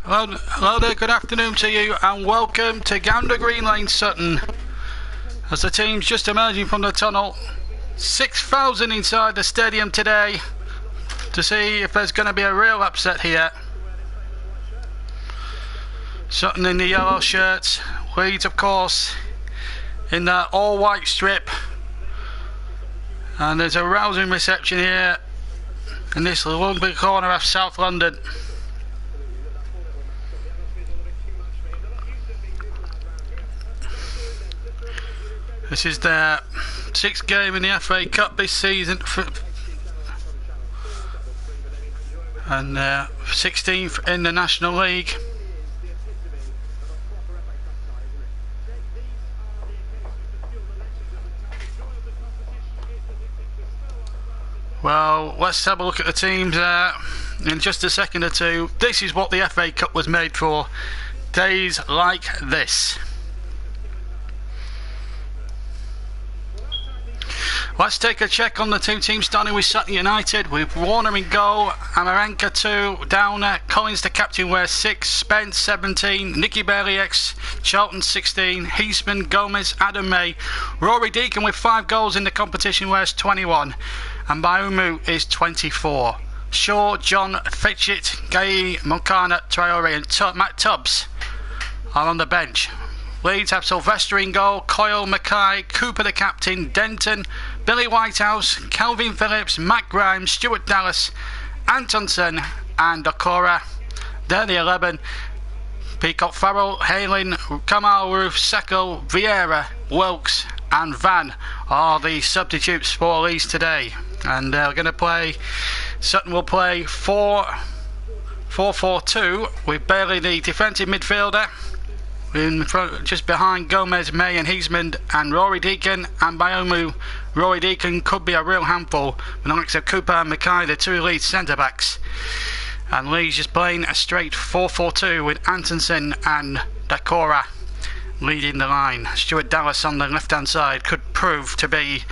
Hello there, good afternoon to you and welcome to Gander Green Lane, Sutton. As the team's just emerging from the tunnel, 6,000 inside the stadium today to see if there's going to be a real upset here. Sutton in the yellow shirts, Leeds of course in that all white strip, and there's a rousing reception here in this lovely corner of South London. This is their 6th game in the FA Cup this season and 16th in the National League. Well, let's have a look at the teams in just a second or two. This is what the FA Cup was made for. Days like this. Let's take a check on the two teams, starting with Sutton United with Warner in goal, Amaranka 2, Downer, Collins the captain wears 6, Spence 17, Nicky Bailey X, Charlton 16, Heisman, Gomez, Adam May, Rory Deacon with 5 goals in the competition wears 21, and Baumu is 24. Shaw, John, Fitchett, Gay, Moncana, Traore and Matt Tubbs are on the bench. Leeds have Sylvester in goal, Coyle, Mackay, Cooper the captain, Denton, Billy Whitehouse, Calvin Phillips, Matt Grimes, Stuart Dallas, Antonsen and Okora. They're the 11. Peacock Farrell, Halen, Kamal Roof, Seko, Vieira, Wilkes and Van are the substitutes for Leeds today. And they're going to play, Sutton will play 4-4-2 with Bailey the defensive midfielder. In front, just behind Gomez, May and Heisman and Rory Deacon and Biomu. Rory Deacon could be a real handful with the likes of Cooper and Mackay, the two Leeds centre backs. And Leeds just playing a straight 4-4-2 with Antonsen and Dakora leading the line. Stuart Dallas on the left hand side could prove to be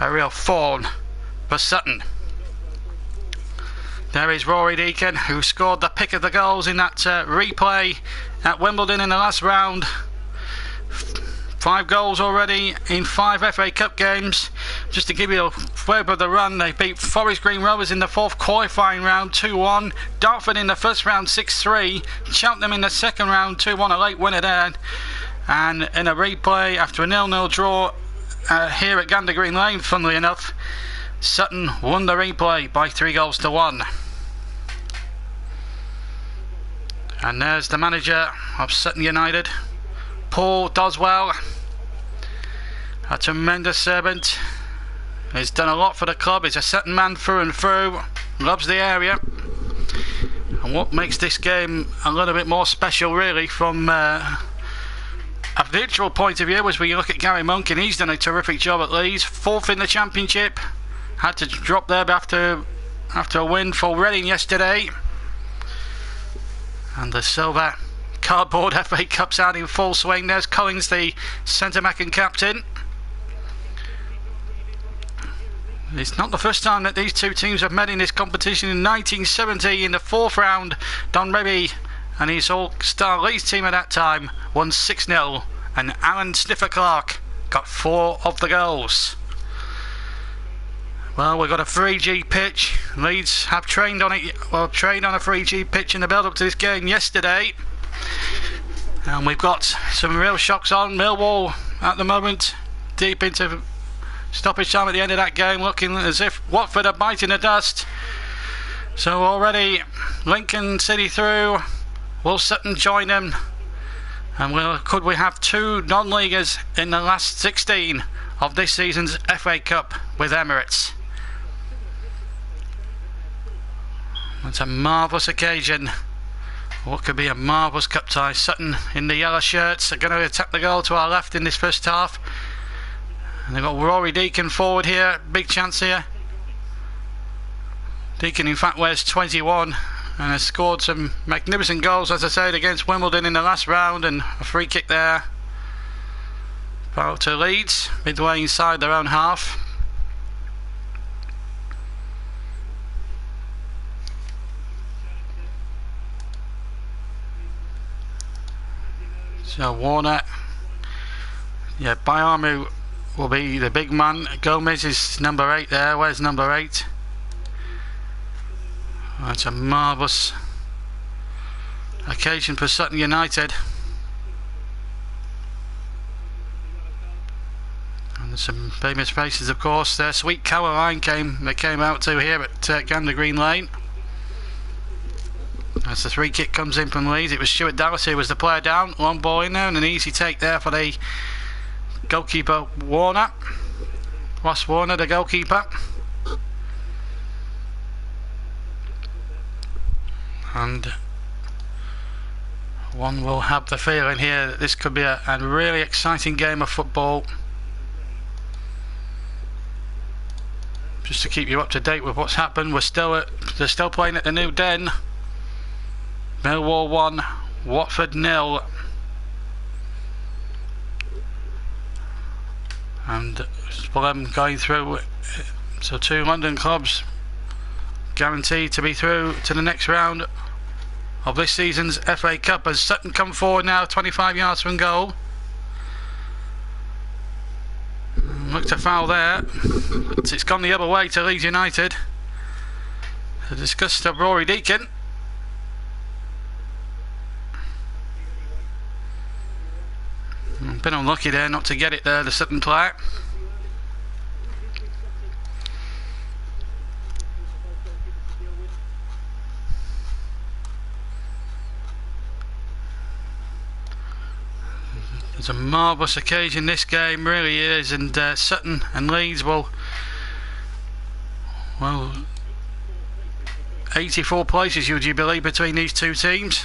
a real thorn for Sutton. There is Rory Deacon, who scored the pick of the goals in that replay at Wimbledon in the last round. 5 goals already in 5 FA Cup games. Just to give you a flavour of the run, they beat Forest Green Rovers in the 4th qualifying round 2-1, Dartford in the first round 6-3, Cheltenham in the second round 2-1, a late winner there, and in a replay after a 0-0 draw here at Gander Green Lane, funnily enough, Sutton won the replay by 3-1. And there's the manager of Sutton United, Paul Doswell, a tremendous servant. He's done a lot for the club. He's a Sutton man through and through, loves the area. And what makes this game a little bit more special really from a virtual point of view as we look at Gary Monk, and he's done a terrific job at Leeds, 4th in the Championship. Had to drop there after a win for Reading yesterday. And the silver cardboard FA Cup's out in full swing. There's Collins, the centre-back and captain. It's not the first time that these two teams have met in this competition. In 1970, in the 4th round, Don Revie and his all-star Leeds team at that time won 6-0, and Alan Sniffer Clark got 4 of the goals. Well, we've got a 3G pitch. Leeds have trained on it, or trained on a 3G pitch in the build-up to this game yesterday. And we've got some real shocks on. Millwall at the moment, deep into stoppage time at the end of that game, looking as if Watford are biting the dust. So already Lincoln City through. Will Sutton join them? And could we have 2 non-leaguers in the last 16 of this season's FA Cup with Emirates? It's a marvellous occasion. What could be a marvellous cup tie. Sutton in the yellow shirts are going to attack the goal to our left in this first half. And they've got Rory Deacon forward here. Big chance here. Deacon in fact wears 21 and has scored some magnificent goals, as I said, against Wimbledon in the last round, and a free kick there. Out to Leeds, midway inside their own half. So Warner, yeah, Bayamu will be the big man. Gomez is number 8 there. Where's number 8? That's a marvellous occasion for Sutton United. And there's some famous faces, of course. There, Sweet Caroline they came out to here at Gander Green Lane. As the free kick comes in from Leeds, it was Stuart Dallas who was the player down. Long ball in there and an easy take there for the goalkeeper Warner. Ross Warner, the goalkeeper. And one will have the feeling here that this could be a really exciting game of football. Just to keep you up to date with what's happened, they're still playing at the New Den. Millwall 1, Watford 0. And Fulham going through, so 2 London clubs guaranteed to be through to the next round of this season's FA Cup, as Sutton come forward now 25 yards from goal. Looked a foul there, but it's gone the other way to Leeds United. The disgust of Rory Deacon. Been unlucky there not to get it there, the Sutton player. It's a marvellous occasion, this game really is, and Sutton and Leeds will 84 places, would you believe, between these two teams.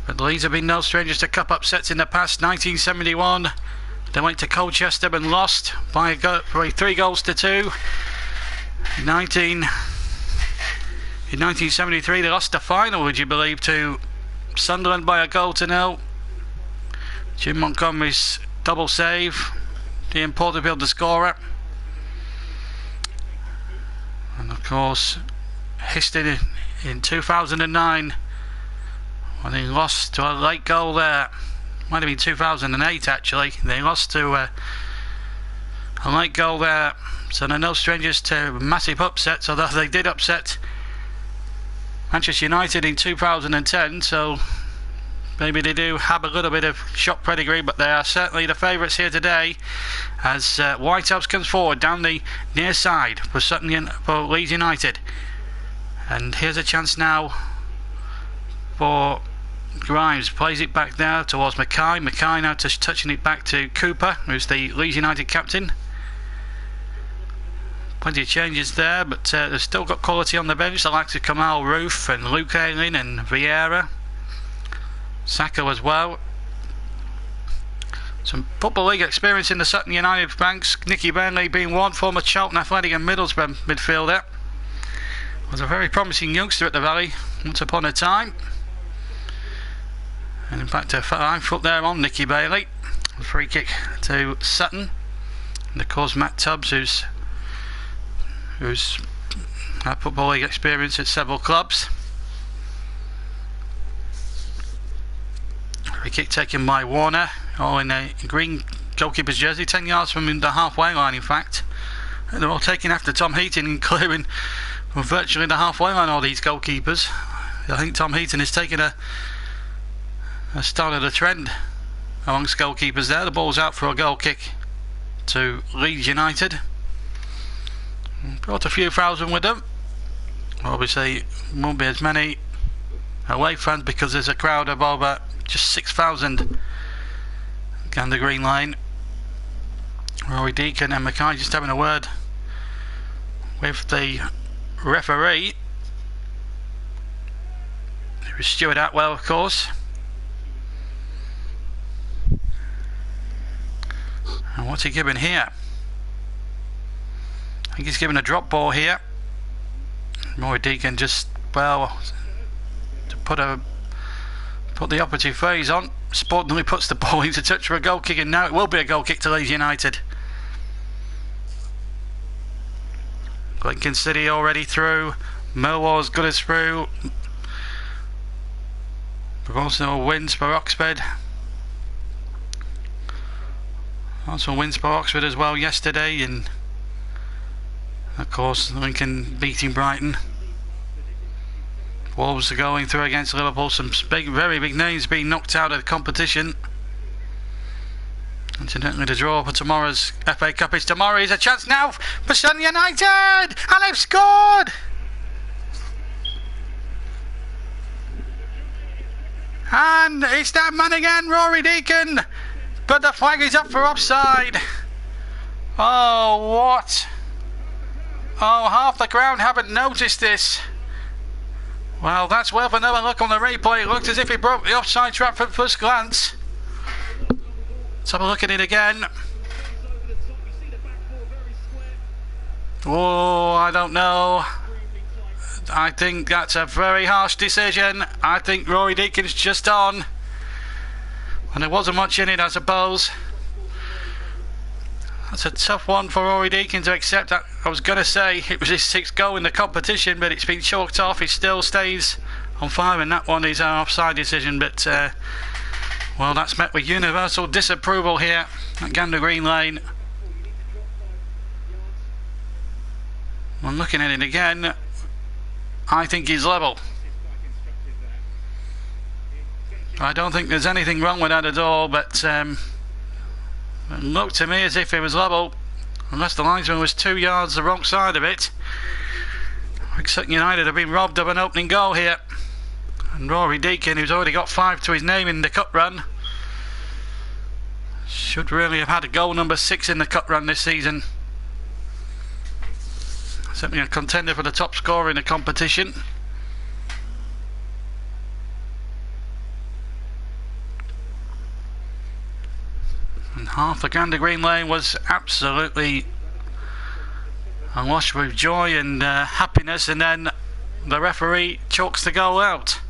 But Leeds have been no strangers to cup upsets in the past. 1971 they went to Colchester and lost by 3 goals to 2. In 1973 they lost the final, would you believe, to Sunderland by 1-0. Jim Montgomery's double save, Ian Porterfield the scorer. And of course Histon in 2009 when they lost to a late goal there. Might have been 2008 actually. They lost to a late goal there. So they're no strangers to massive upsets, although they did upset Manchester United in 2010, so maybe they do have a little bit of shock pedigree, but they are certainly the favourites here today as Whitehouse comes forward down the near side for Leeds United. And here's a chance now for Grimes. Plays it back now towards Mackay. Mackay now just touching it back to Cooper, who's the Leeds United captain. Plenty of changes there, but they've still got quality on the bench. The likes of Kamal Roof and Luke Ayling and Vieira. Sacco as well. Some Football League experience in the Sutton United ranks. Nicky Burnley being one, former Charlton Athletic and Middlesbrough midfielder. Was a very promising youngster at the Valley once upon a time. And in fact a fine foot there on Nicky Bailey. A free kick to Sutton. And of course Matt Tubbs, who's had Football League experience at several clubs. Free kick taken by Warner, all in a green goalkeeper's jersey, 10 yards from the halfway line in fact. And they're all taking after Tom Heaton and clearing from virtually the halfway line, all these goalkeepers. I think Tom Heaton has taken a start of the trend amongst goalkeepers there. The ball's out for a goal kick to Leeds United. Brought a few thousand with them. Obviously won't be as many away fans because there's a crowd of over just 6,000. Gander Green Lane. Rory Deacon and Mackay just having a word with the referee. It was Stuart Atwell, of course. And what's he giving here? I think he's giving a drop ball here. Rory Deacon just, well, to put the operative phrase on, sportingly puts the ball into touch for a goal kick, and now it will be a goal kick to Leeds United. Lincoln City already through. Millwall as good as through. We've also wins for Oxford. Also wins for Oxford as well yesterday, and of course Lincoln beating Brighton. Wolves are going through against Liverpool. Some big, very big names being knocked out of the competition. Incidentally, the draw for tomorrow's FA Cup is tomorrow. Is a chance now for Sutton United, and they've scored. And it's that man again, Rory Deacon, but the flag is up for offside. Oh, what? Oh, half the crowd haven't noticed this. Well, that's worth another look on the replay. It looked as if he broke the offside trap at first glance. Let's have a look at it again. Oh, I don't know. I think that's a very harsh decision. I think Rory Deacon's just on. And there wasn't much in it, I suppose. That's a tough one for Rory Deacon to accept. I was going to say it was his 6th goal in the competition, but it's been chalked off. He still stays on fire, and that one is an offside decision. But, well, that's met with universal disapproval here at Gander Green Lane. I'm looking at it again. I think he's level. I don't think there's anything wrong with that at all, but it looked to me as if it was level, unless the linesman was 2 yards the wrong side of it. Sutton United have been robbed of an opening goal here, and Rory Deacon, who's already got 5 to his name in the cup run, should really have had a goal number 6 in the cup run this season. Certainly a contender for the top scorer in the competition. And half the Gander Green Lane was absolutely awash with joy and happiness, and then the referee chalks the goal out.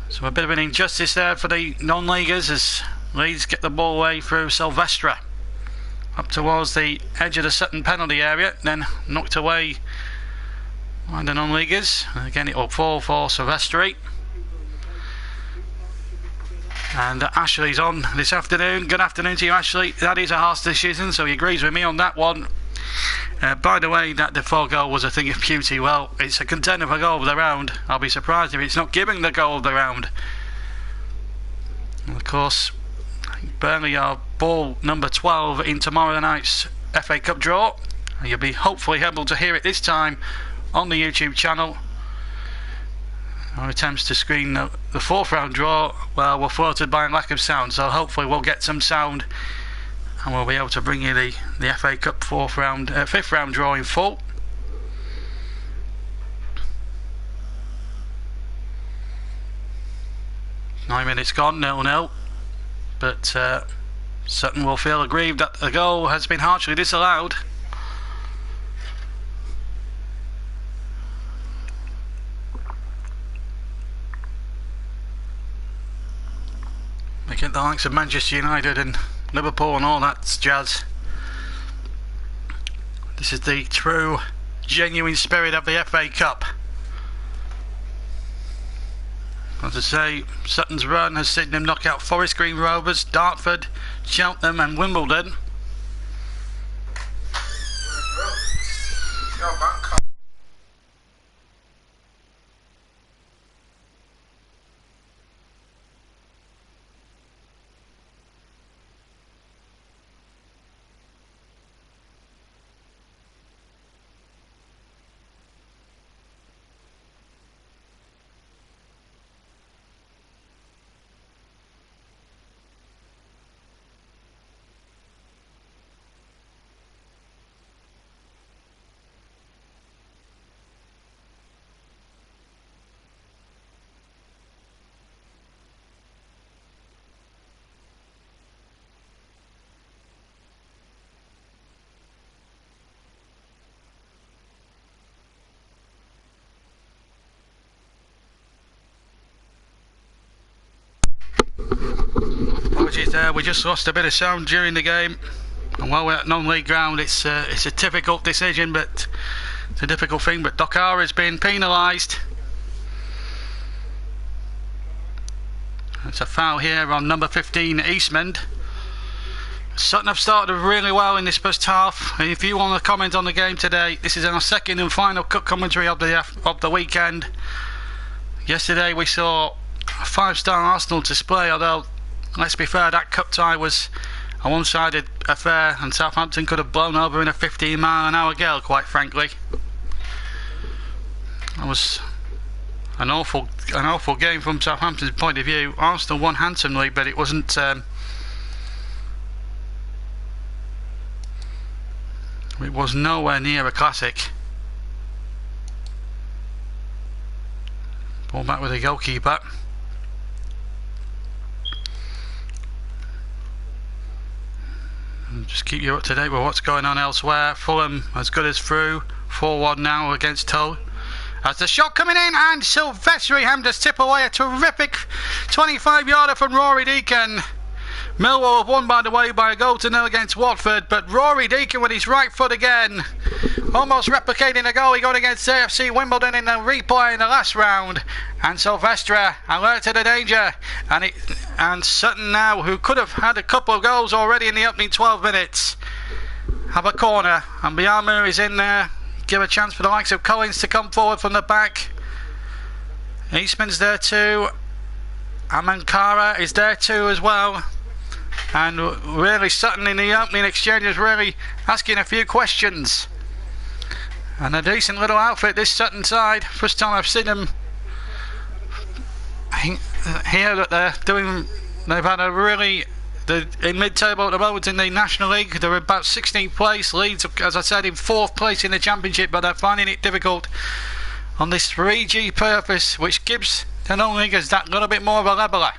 So a bit of an injustice there for the non-leaguers as Leeds get the ball away through Silvestre up towards the edge of the Sutton penalty area, then knocked away by the non-leaguers. Again, it will fall for Silvestre. And Ashley's on this afternoon. Good afternoon to you, Ashley. That is a harsh decision, so he agrees with me on that one. By the way, that Defoe goal was a thing of beauty. Well, it's a contender for goal of the round. I'll be surprised if it's not giving the goal of the round. And of course, Burnley are ball number 12 in tomorrow night's FA Cup draw. And you'll be hopefully able to hear it this time on the YouTube channel. Our attempts to screen the 4th round draw, well, were thwarted by a lack of sound, so hopefully we'll get some sound and we'll be able to bring you the FA Cup 5th round draw in full. Nine minutes gone, 0-0, but Sutton will feel aggrieved that the goal has been harshly disallowed. Making the likes of Manchester United and Liverpool and all that jazz. This is the true, genuine spirit of the FA Cup. As I say, Sutton's run has seen them knock out Forest Green Rovers, Dartford, Cheltenham and Wimbledon. Apologies there, we just lost a bit of sound during the game, and while we're at non-league ground it's a difficult decision, but it's a difficult thing, but Dokar has been penalised. It's a foul here on number 15 Eastmond, Sutton have started really well in this first half. And if you want to comment on the game today, this is our second and final cut commentary of the weekend. Yesterday we saw a 5-star Arsenal display, although let's be fair, that cup tie was a one-sided affair and Southampton could have blown over in a 15-mile-an-hour gale, quite frankly. That was an awful game from Southampton's point of view. Arsenal won handsomely, but it wasn't it was nowhere near a classic. Ball back with the goalkeeper. And just keep you up to date with what's going on elsewhere. Fulham as good as through. 4-1 now against Hull. As the shot coming in, and Silvestri hammers tip away a terrific 25-yarder from Rory Deacon. Millwall have won, by the way, by a 1-0 against Watford, but Rory Deacon with his right foot again, almost replicating a goal he got against AFC Wimbledon in the replay in the last round. And Silvestri alerted the danger, and Sutton now, who could have had a couple of goals already in the opening 12 minutes, have a corner, and Biamu is in there. Give a chance for the likes of Collins to come forward from the back. Eastman's there too. Amankara is there too as well. And really Sutton in the opening exchange is really asking a few questions. And a decent little outfit, this Sutton side. First time I've seen them here that they've had a really... They're in mid-table at the moment in the National League. They're about 16th place. Leeds, as I said, in 4th place in the Championship, but they're finding it difficult on this 3G purpose, which gives the non-leaguers that little bit more of a leveller.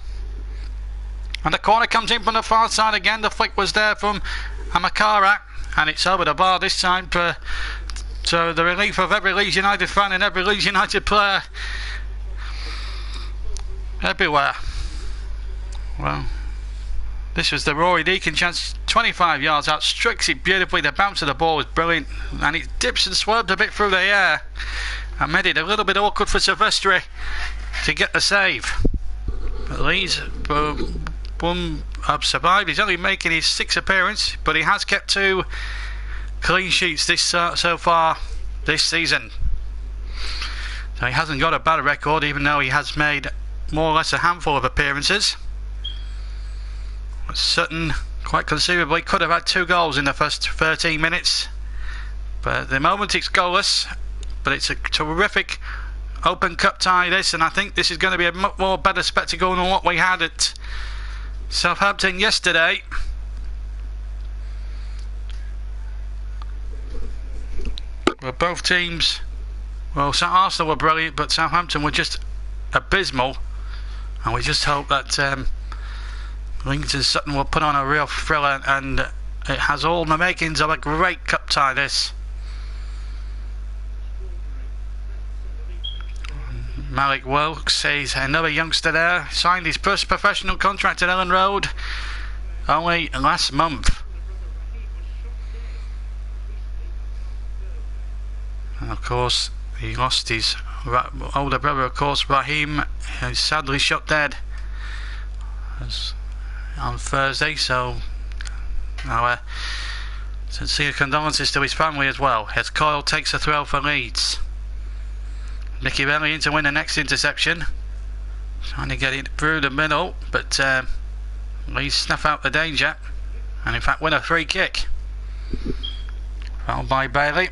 And the corner comes in from the far side again. The flick was there from Amakara, and it's over the bar this time to the relief of every Leeds United fan and every Leeds United player everywhere. Well, this was the Rory Deacon chance, 25 yards out, strikes it beautifully. The bounce of the ball was brilliant, and it dips and swerved a bit through the air and made it a little bit awkward for Silvestri to get the save. But Leeds have survived. He's only making his 6th appearance, but he has kept 2 clean sheets so far this season. So he hasn't got a bad record, even though he has made more or less a handful of appearances. Sutton quite conceivably could have had 2 goals in the first 13 minutes, but at the moment it's goalless. But it's a terrific open cup tie this, and I think this is going to be a much more better spectacle than what we had at Southampton yesterday. Well, both teams, well, Arsenal were brilliant, but Southampton were just abysmal, and we just hope that Lincoln Sutton will put on a real thriller, and it has all the makings of a great cup tie this. Malik Wilkes is another youngster there, signed his first professional contract at Ellen Road only last month. And of course he lost his older brother, of course, Raheem, who's sadly shot dead on Thursday, so our sincere condolences to his family as well. As Coyle takes a throw for Leeds. Nicky Bailey in to win the next interception, trying to get it through the middle, but Leeds snuff out the danger and in fact win a free kick. Fouled by Bailey.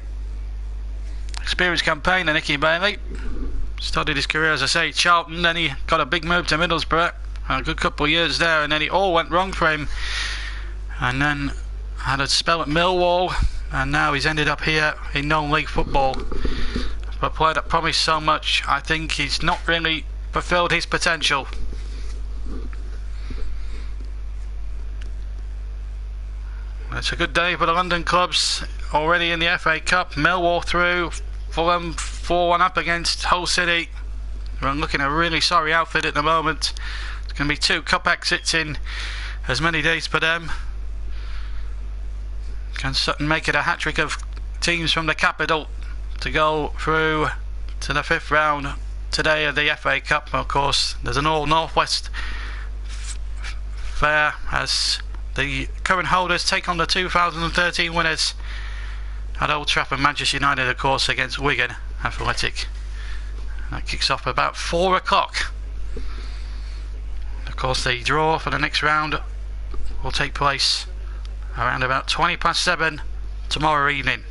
Experienced campaigner Nicky Bailey. Started his career, as I say, at Charlton, then he got a big move to Middlesbrough. A good couple of years there, and then it all went wrong for him, and then had a spell at Millwall, and now he's ended up here in non-league football. A player that promised so much, I think he's not really fulfilled his potential. It's a good day for the London clubs, already in the FA Cup. Millwall through, Fulham 4-1 up against Hull City. We're looking a really sorry outfit at the moment. Going to be 2 cup exits in as many days for them. Can Sutton make it a hat-trick of teams from the capital to go through to the 5th round today of the FA Cup? Of course, there's an all Northwest fair as The current holders take on the 2013 winners at Old Trafford. Manchester United, of course, against Wigan Athletic. That kicks off about 4 o'clock. Of course, the draw for the next round will take place around about 7:20 tomorrow evening.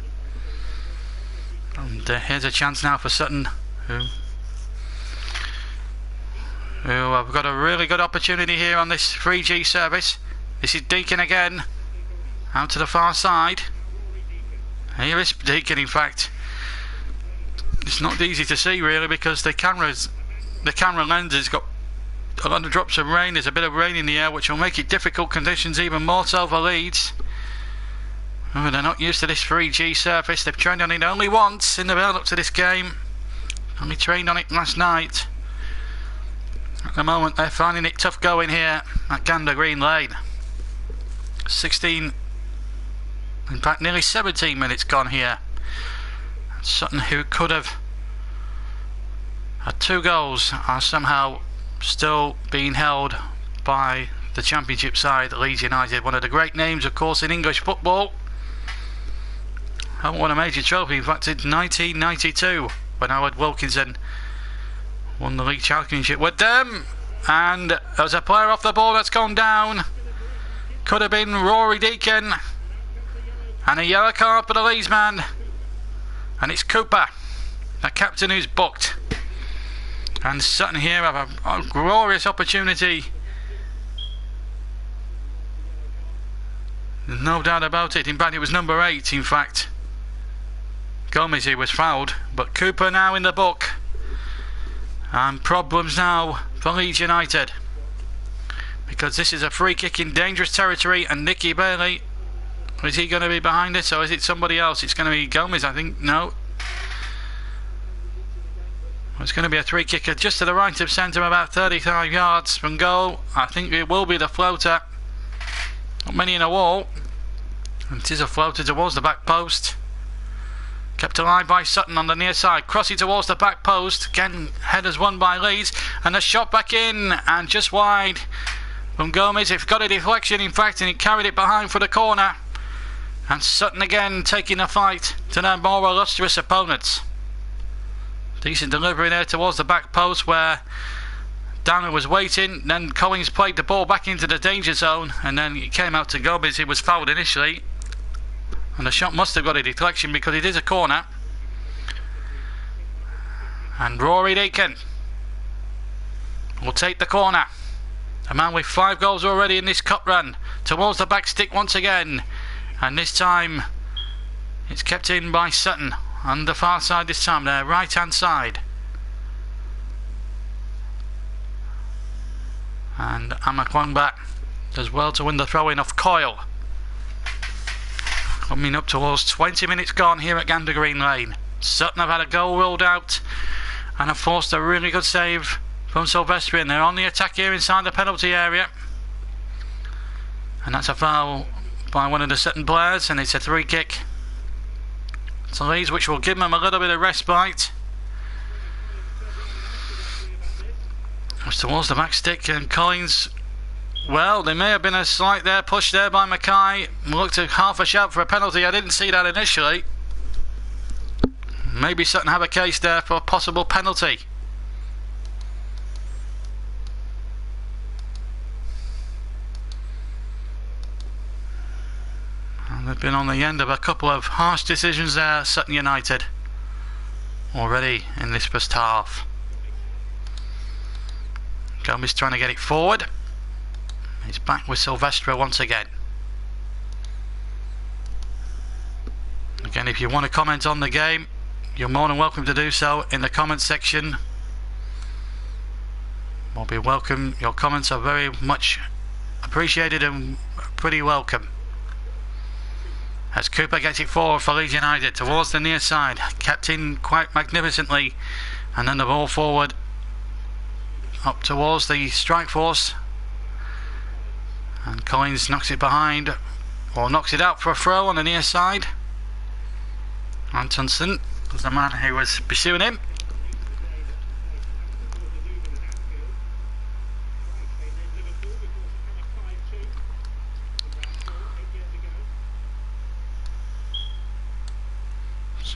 And here's a chance now for Sutton, who have got a really good opportunity here on this 3G service. This is Deacon again, out to the far side. Here is Deacon, in fact. It's not easy to see really, because the camera lens has got a lot of drops of rain. There's a bit of rain in the air, which will make it difficult conditions even more so for Leeds. Oh, they're not used to this 3G surface. They've trained on it only once in the build up to this game. Only trained on it last night. At the moment they're finding it tough going here at Gander Green Lane. 16, in fact nearly 17 minutes gone here. Sutton, who could have had 2 goals, are somehow still being held by the Championship side, Leeds United. One of the great names, of course, in English football. Haven't won a major trophy, in fact, in 1992, when Howard Wilkinson won the league championship with them. And there's a player off the ball that's gone down. Could have been Rory Deacon. And a yellow card for the Leeds man. And it's Cooper, the captain, who's booked. And Sutton here have a glorious opportunity. There's no doubt about it. In fact, it was number 8, in fact. Gomez, who was fouled. But Cooper now in the book. And problems now for Leeds United. Because this is a free kick in dangerous territory. And Nicky Bailey, is he going to be behind this, or is it somebody else? It's going to be Gomez, I think. No. It's going to be a free kick just to the right of centre, about 35 yards from goal. I think it will be the floater. Not many in a wall. And it is a floater towards the back post. Kept alive by Sutton on the near side. Crossing towards the back post. Again, headers won by Leeds. And a shot back in. And just wide from Gomez. It got a deflection, in fact, and he carried it behind for the corner. And Sutton again taking the fight to their more illustrious opponents. Decent delivery there towards the back post, where Downer was waiting. Then Collins played the ball back into the danger zone, and then it came out to Gomez. He was fouled initially, and the shot must have got a deflection because it is a corner. And Rory Deacon will take the corner. A man with 5 goals already in this cup run, towards the back stick once again. And this time it's kept in by Sutton on the far side this time, their right hand side. And Amakwangba does well to win the throw in off Coyle. Coming up towards 20 minutes gone here at Gander Green Lane. Sutton have had a goal ruled out and have forced a really good save from Silvestrian. They're on the attack here inside the penalty area. And that's a foul by one of the Sutton players, and it's a free kick to Leeds, which will give them a little bit of respite. It's towards the back stick, and Collins, well, there may have been a slight push there by Mackay. Looked at half a shout for a penalty. I didn't see that initially. Maybe Sutton have a case there for a possible penalty. They've been on the end of a couple of harsh decisions there, Sutton United, already in this first half. Gomez trying to get it forward. He's back with Silvestre once again. Again, if you want to comment on the game, you're more than welcome to do so in the comments section. We'll be welcome. Your comments are very much appreciated and pretty welcome. As Cooper gets it forward for Leeds United towards the near side, kept in quite magnificently, and then the ball forward up towards the strike force, and Collins knocks it behind, or knocks it out for a throw on the near side. Antonsen was the man who was pursuing him.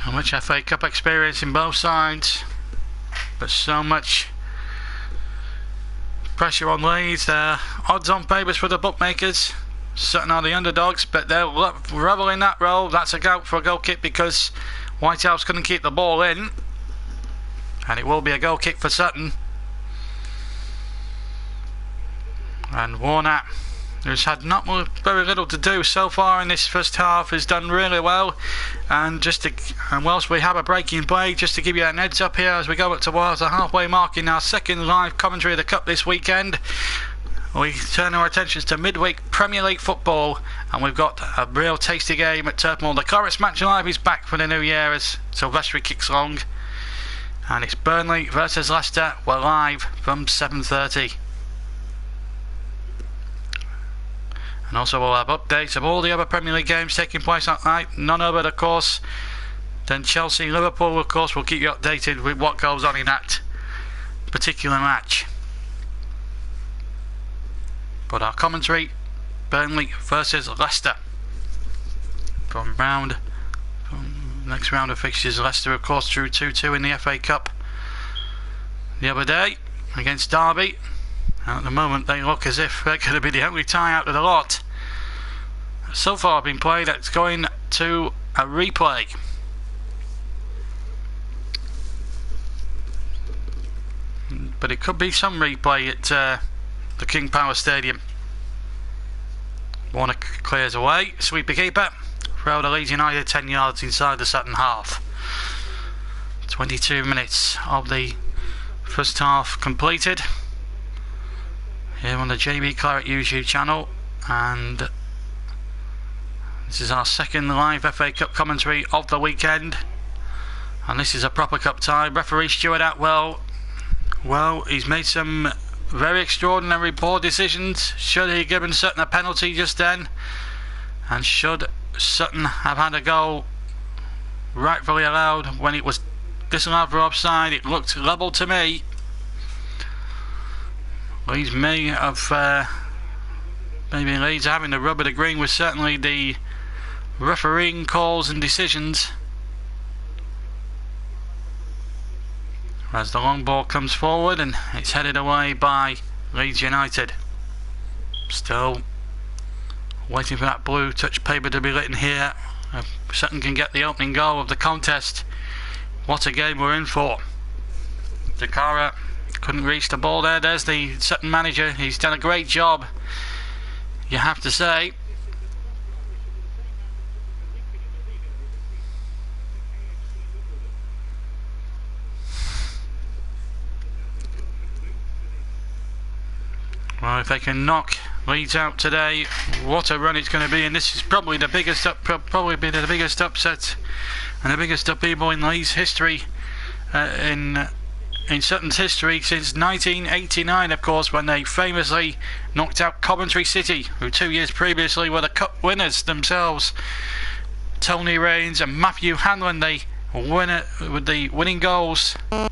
So much FA Cup experience in both sides, but so much pressure on Leeds. They're odds on favourites for the bookmakers. Sutton are the underdogs, but they're revel in that role. That's a go for a goal kick because Whitehouse couldn't keep the ball in, and it will be a goal kick for Sutton. And Warner, who's had very little to do so far in this first half, has done really well. And whilst we have a breaking play, just to give you an heads up here as we go up towards the halfway mark in our second live commentary of the Cup this weekend, we turn our attentions to midweek Premier League football, and we've got a real tasty game at Turf Moor. The Chorus Match Live is back for the new year as Silvestri kicks along, and it's Burnley versus Leicester. We're live from 7:30. And also we'll have updates of all the other Premier League games taking place that night. None other, of course, than Chelsea Liverpool. Of course, we'll keep you updated with what goes on in that particular match. But our commentary, Burnley versus Leicester. From next round of fixtures, Leicester, of course, drew 2-2 in the FA Cup the other day against Derby. At the moment they look as if they're going to be the only tie out of the lot. So far been played, it's going to a replay. But it could be some replay at the King Power Stadium. Warner clears away, sweeper keeper. Throw to Leeds United 10 yards inside the Sutton half. 22 minutes of the first half completed here on the JB Claret YouTube channel, and this is our second live FA Cup commentary of the weekend, and this is a proper cup tie. Referee Stuart Atwell, well, he's made some very extraordinary poor decisions. Should he have given Sutton a penalty just then, and should Sutton have had a goal rightfully allowed when it was disallowed for offside? It looked level to me. Leeds may have maybe Leeds having the rub of the green with certainly the refereeing calls and decisions. As the long ball comes forward and it's headed away by Leeds United. Still waiting for that blue touch paper to be written here. Sutton can get the opening goal of the contest. What a game we're in for. Dakara couldn't reach the ball there. There's the Sutton manager. He's done a great job, you have to say. Well, if they can knock Leeds out today, what a run it's going to be, and this is probably the biggest probably be the biggest upset and the biggest upheaval in Leeds history, in Sutton's history since 1989, of course, when they famously knocked out Coventry City, who 2 years previously were the cup winners themselves. Tony Raines and Matthew Hanlon, the winner with the winning goals to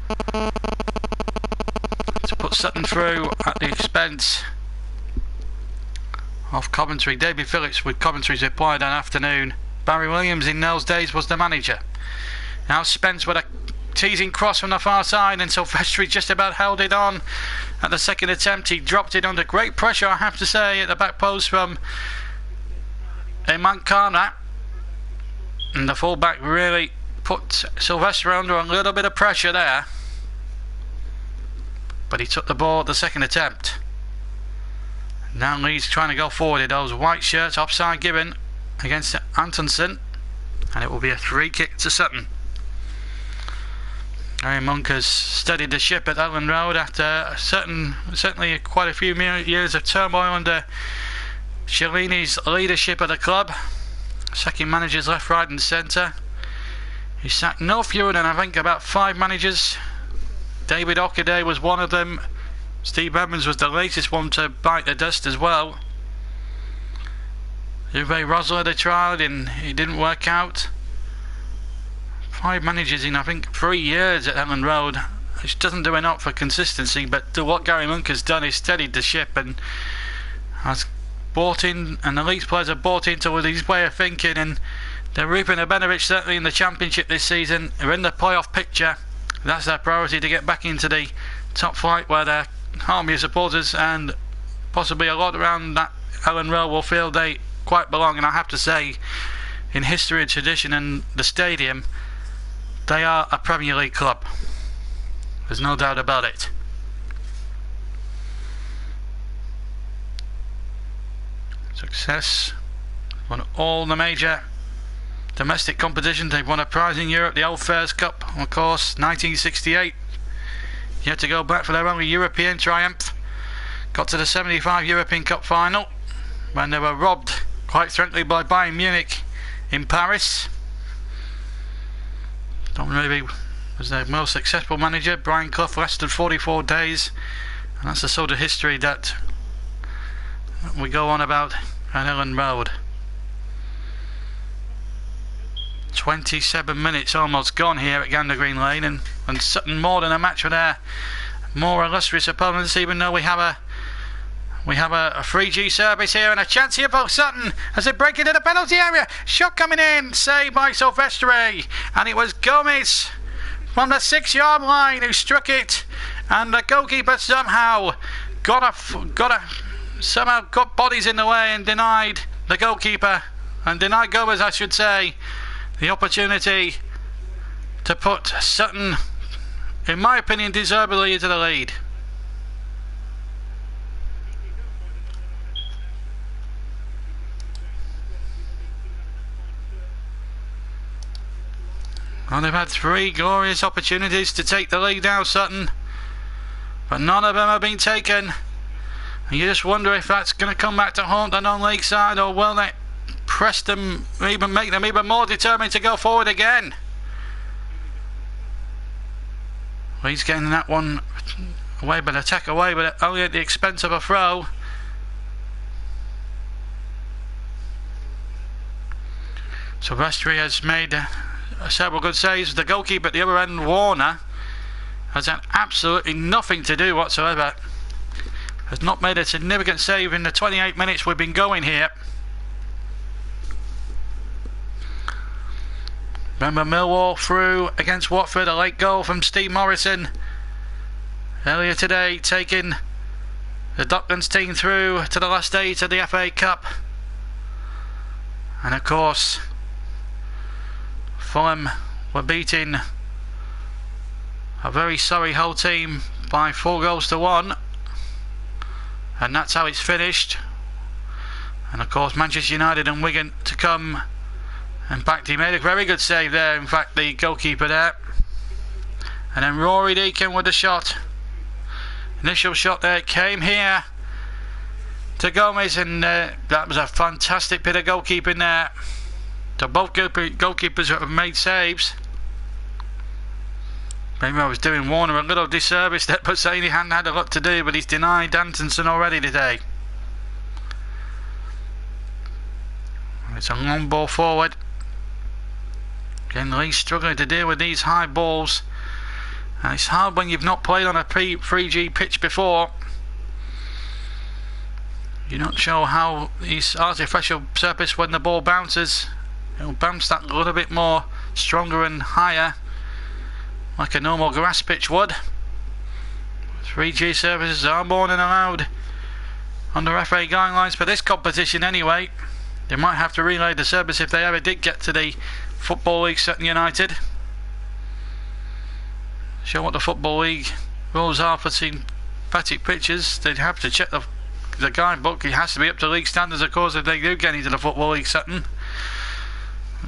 put Sutton through at the expense of Coventry. David Phillips with Coventry's reply that afternoon. Barry Williams in those days was the manager. Now Spence with a teasing cross from the far side, and Silvestri just about held it on at the second attempt. He dropped it under great pressure, I have to say, at the back post from Mankana, and the fullback really put Silvestri under a little bit of pressure there, but he took the ball at the second attempt. Now Leeds trying to go forward in those white shirts. Offside given against Antonsen, and it will be a free kick to Sutton. Harry Monk has steadied the ship at Ellen Road after certainly quite a few years of turmoil under Cellini's leadership of the club. Sacking managers left, right and centre. He sacked no fewer than I think about 5 managers. David Ockaday was one of them. Steve Evans was the latest one to bite the dust as well. Uwe Rosler they tried and it didn't work out. 5 managers in I think 3 years at Ellen Road, which doesn't do enough for consistency, but what Gary Monk has done is steadied the ship and has bought in, and the Leeds players have bought into his way of thinking, and They're reaping the benefits certainly in the Championship this season. They're in the playoff picture. That's their priority, to get back into the top flight, where their army of supporters and possibly a lot around that Ellen Road will feel they quite belong. And I have to say, in history and tradition and the stadium, they are a Premier League club. There's no doubt about it. Success. Won all the major domestic competitions. They've won a prize in Europe, the Old Fairs Cup, of course, 1968. Yet to go back for their only European triumph. Got to the 75 European Cup final when they were robbed, quite frankly, by Bayern Munich in Paris. Don't really was their most successful manager. Brian Clough lasted 44 days, and that's the sort of history that we go on about at Ellen Road. 27 minutes almost gone here at Gander Green Lane, and Sutton more than a match for their more illustrious opponents, even though we have a 3G service here, and a chance here for Sutton as they break into the penalty area. Shot coming in, saved by Silvestre, and it was Gomez from the 6-yard line who struck it, and the goalkeeper somehow got bodies in the way and denied the goalkeeper, and denied Gomez, I should say, the opportunity to put Sutton, in my opinion, deservedly into the lead. Well, they've had 3 glorious opportunities to take the lead now, Sutton, but none of them have been taken. And you just wonder if that's going to come back to haunt the non-league side, or will they press them, even make them even more determined to go forward again? Well, he's getting that one away, but attack away, but only at the expense of a throw. Silvestre has made several good saves. The goalkeeper at the other end, Warner, has had absolutely nothing to do whatsoever. Has not made a significant save in the 28 minutes we've been going here. Remember Millwall through against Watford, a late goal from Steve Morrison earlier today, taking the Docklands team through to the last 8 of the FA Cup. And of course, Fulham were beating a very sorry Hull team by 4-1, and that's how it's finished. And of course, Manchester United and Wigan to come. In fact, he made a very good save there, in fact, the goalkeeper there. And then Rory Deacon with the shot. Initial shot there came here to Gomez, and that was a fantastic bit of goalkeeping there. So both goalkeepers have made saves. Maybe I was doing Warner a little disservice there, but saying he hadn't had a lot to do, but he's denied Dantonson already today. It's a long ball forward. Again, Leeds struggling to deal with these high balls, and it's hard when you've not played on a 3G pitch before. You're not sure how these artificial surface, when the ball bounces, it'll bounce that a little bit more stronger and higher, like a normal grass pitch would. 3G surfaces are more than allowed under FA guidelines for this competition anyway. They might have to relay the service if they ever did get to the Football League Sutton United. Show what the Football League rules are for synthetic pitches. They'd have to check the guidebook. It has to be up to league standards, of course, if they do get into the Football League Sutton.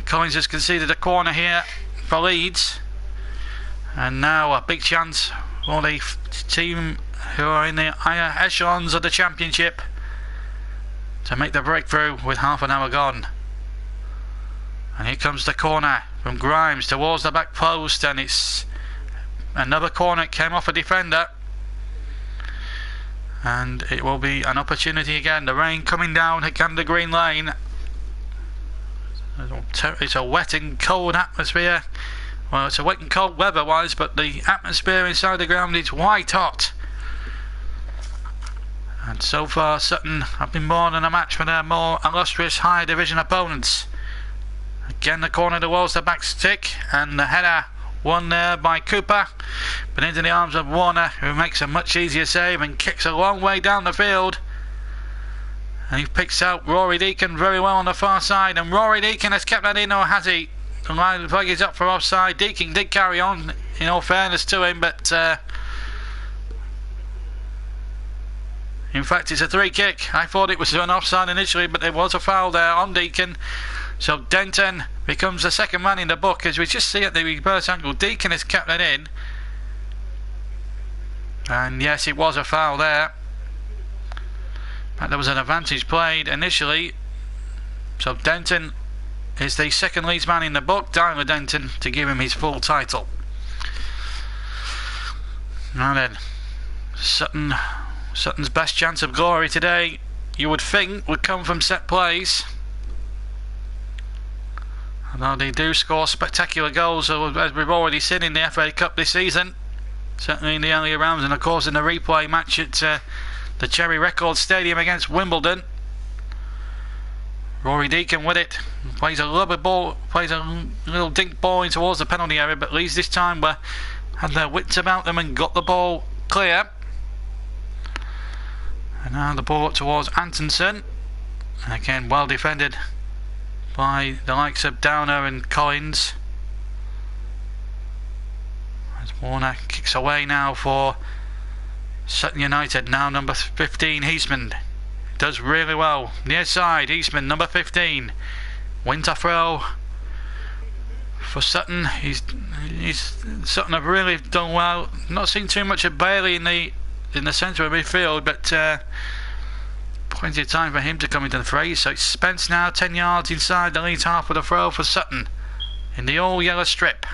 Collins has conceded a corner here for Leeds, and now a big chance for the team who are in the higher echelons of the Championship to make the breakthrough with half an hour gone. And here comes the corner from Grimes towards the back post, and it's another corner. It came off a defender, and it will be an opportunity again. The rain coming down at Gander Green Lane. It's a wet and cold atmosphere. Well, it's a wet and cold weather-wise, but the atmosphere inside the ground is white hot. And so far, Sutton have been more than a match for their more illustrious higher division opponents. Again, the corner towards the back stick, and the header won there by Cooper, but into the arms of Warner, who makes a much easier save and kicks a long way down the field. And he picks out Rory Deacon very well on the far side, and Rory Deacon has kept that in, or has he? The line flag is up for offside. Deacon did carry on, in all fairness to him, but in fact it's a free kick. I thought it was an offside initially, but there was a foul there on Deacon. So Denton becomes the second man in the book, as we just see at the reverse angle. Deacon has kept that in, and yes, it was a foul there. But there was an advantage played initially. So Denton is the second Leeds man in the book, Tyler Denton, to give him his full title. Now then, Sutton's best chance of glory today, you would think, would come from set plays. Although they do score spectacular goals, as we've already seen in the FA Cup this season, certainly in the earlier rounds, and of course in the replay match at the Cherry Records Stadium against Wimbledon. Rory Deacon with it, plays a rubber ball, plays a little dink ball in towards the penalty area, but Leeds this time had their wits about them and got the ball clear. And now the ball up towards Antonsen, and again well defended by the likes of Downer and Collins. As Warner kicks away now for Sutton United, now number 15 Eastman does really well. Near side, Eastman number 15. Winter throw for Sutton. Sutton have really done well. Not seen too much of Bailey in the centre of midfield, but plenty of time for him to come into the fray. So it's Spence now 10 yards inside the Leeds half with a throw for Sutton in the all yellow strip.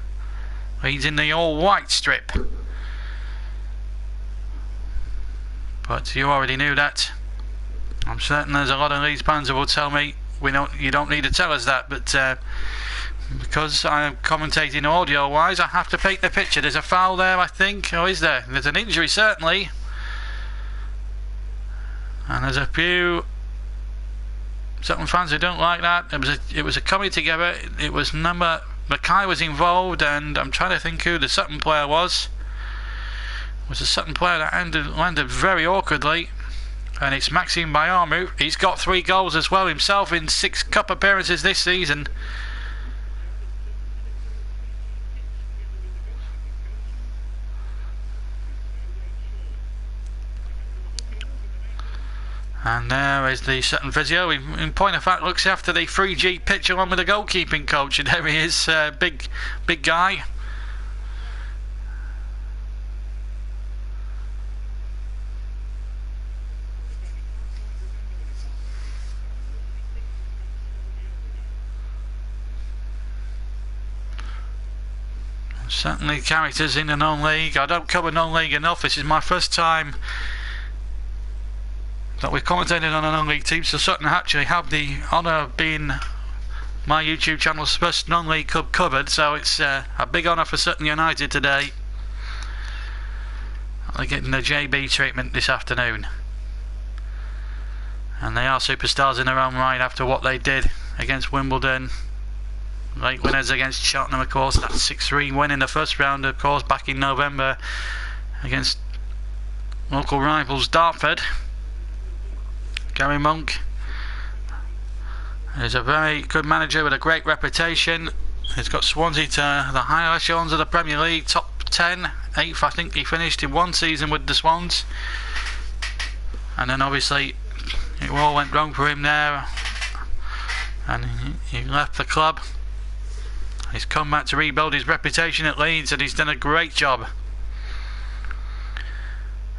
Leeds in the all white strip. But you already knew that. I'm certain there's a lot of Leeds fans who will tell me you don't need to tell us that, but because I'm commentating audio wise, I have to paint the picture. There's a foul there, I think, or is there? There's an injury certainly, and there's a few Sutton fans who don't like that. It was a coming together. It was Mackay was involved, and I'm trying to think who the Sutton player was. It was a Sutton player that landed very awkwardly, and it's Maxime Bayamu. He's got 3 goals as well himself in 6 cup appearances this season. And there is the Sutton physio. In point of fact, looks after the 3G pitch along with the goalkeeping coach, and there he is, big guy. Certainly characters in the non-league. I don't cover non-league enough. This is my first time that we've commentated on a non-league team, so Sutton actually have the honour of being my YouTube channel's first non-league club covered, so it's a big honour for Sutton United today. They're getting the JB treatment this afternoon, and they are superstars in their own right after what they did against Wimbledon. Late winners against Cheltenham, of course. That 6-3 win in the first round, of course, back in November against local rivals Dartford. Gary Monk is a very good manager with a great reputation. He's got Swansea to the higher echelons of the Premier League, top 10, 8th I think he finished in one season with the Swans. And then obviously it all went wrong for him there, and he left the club. He's come back to rebuild his reputation at Leeds, and he's done a great job.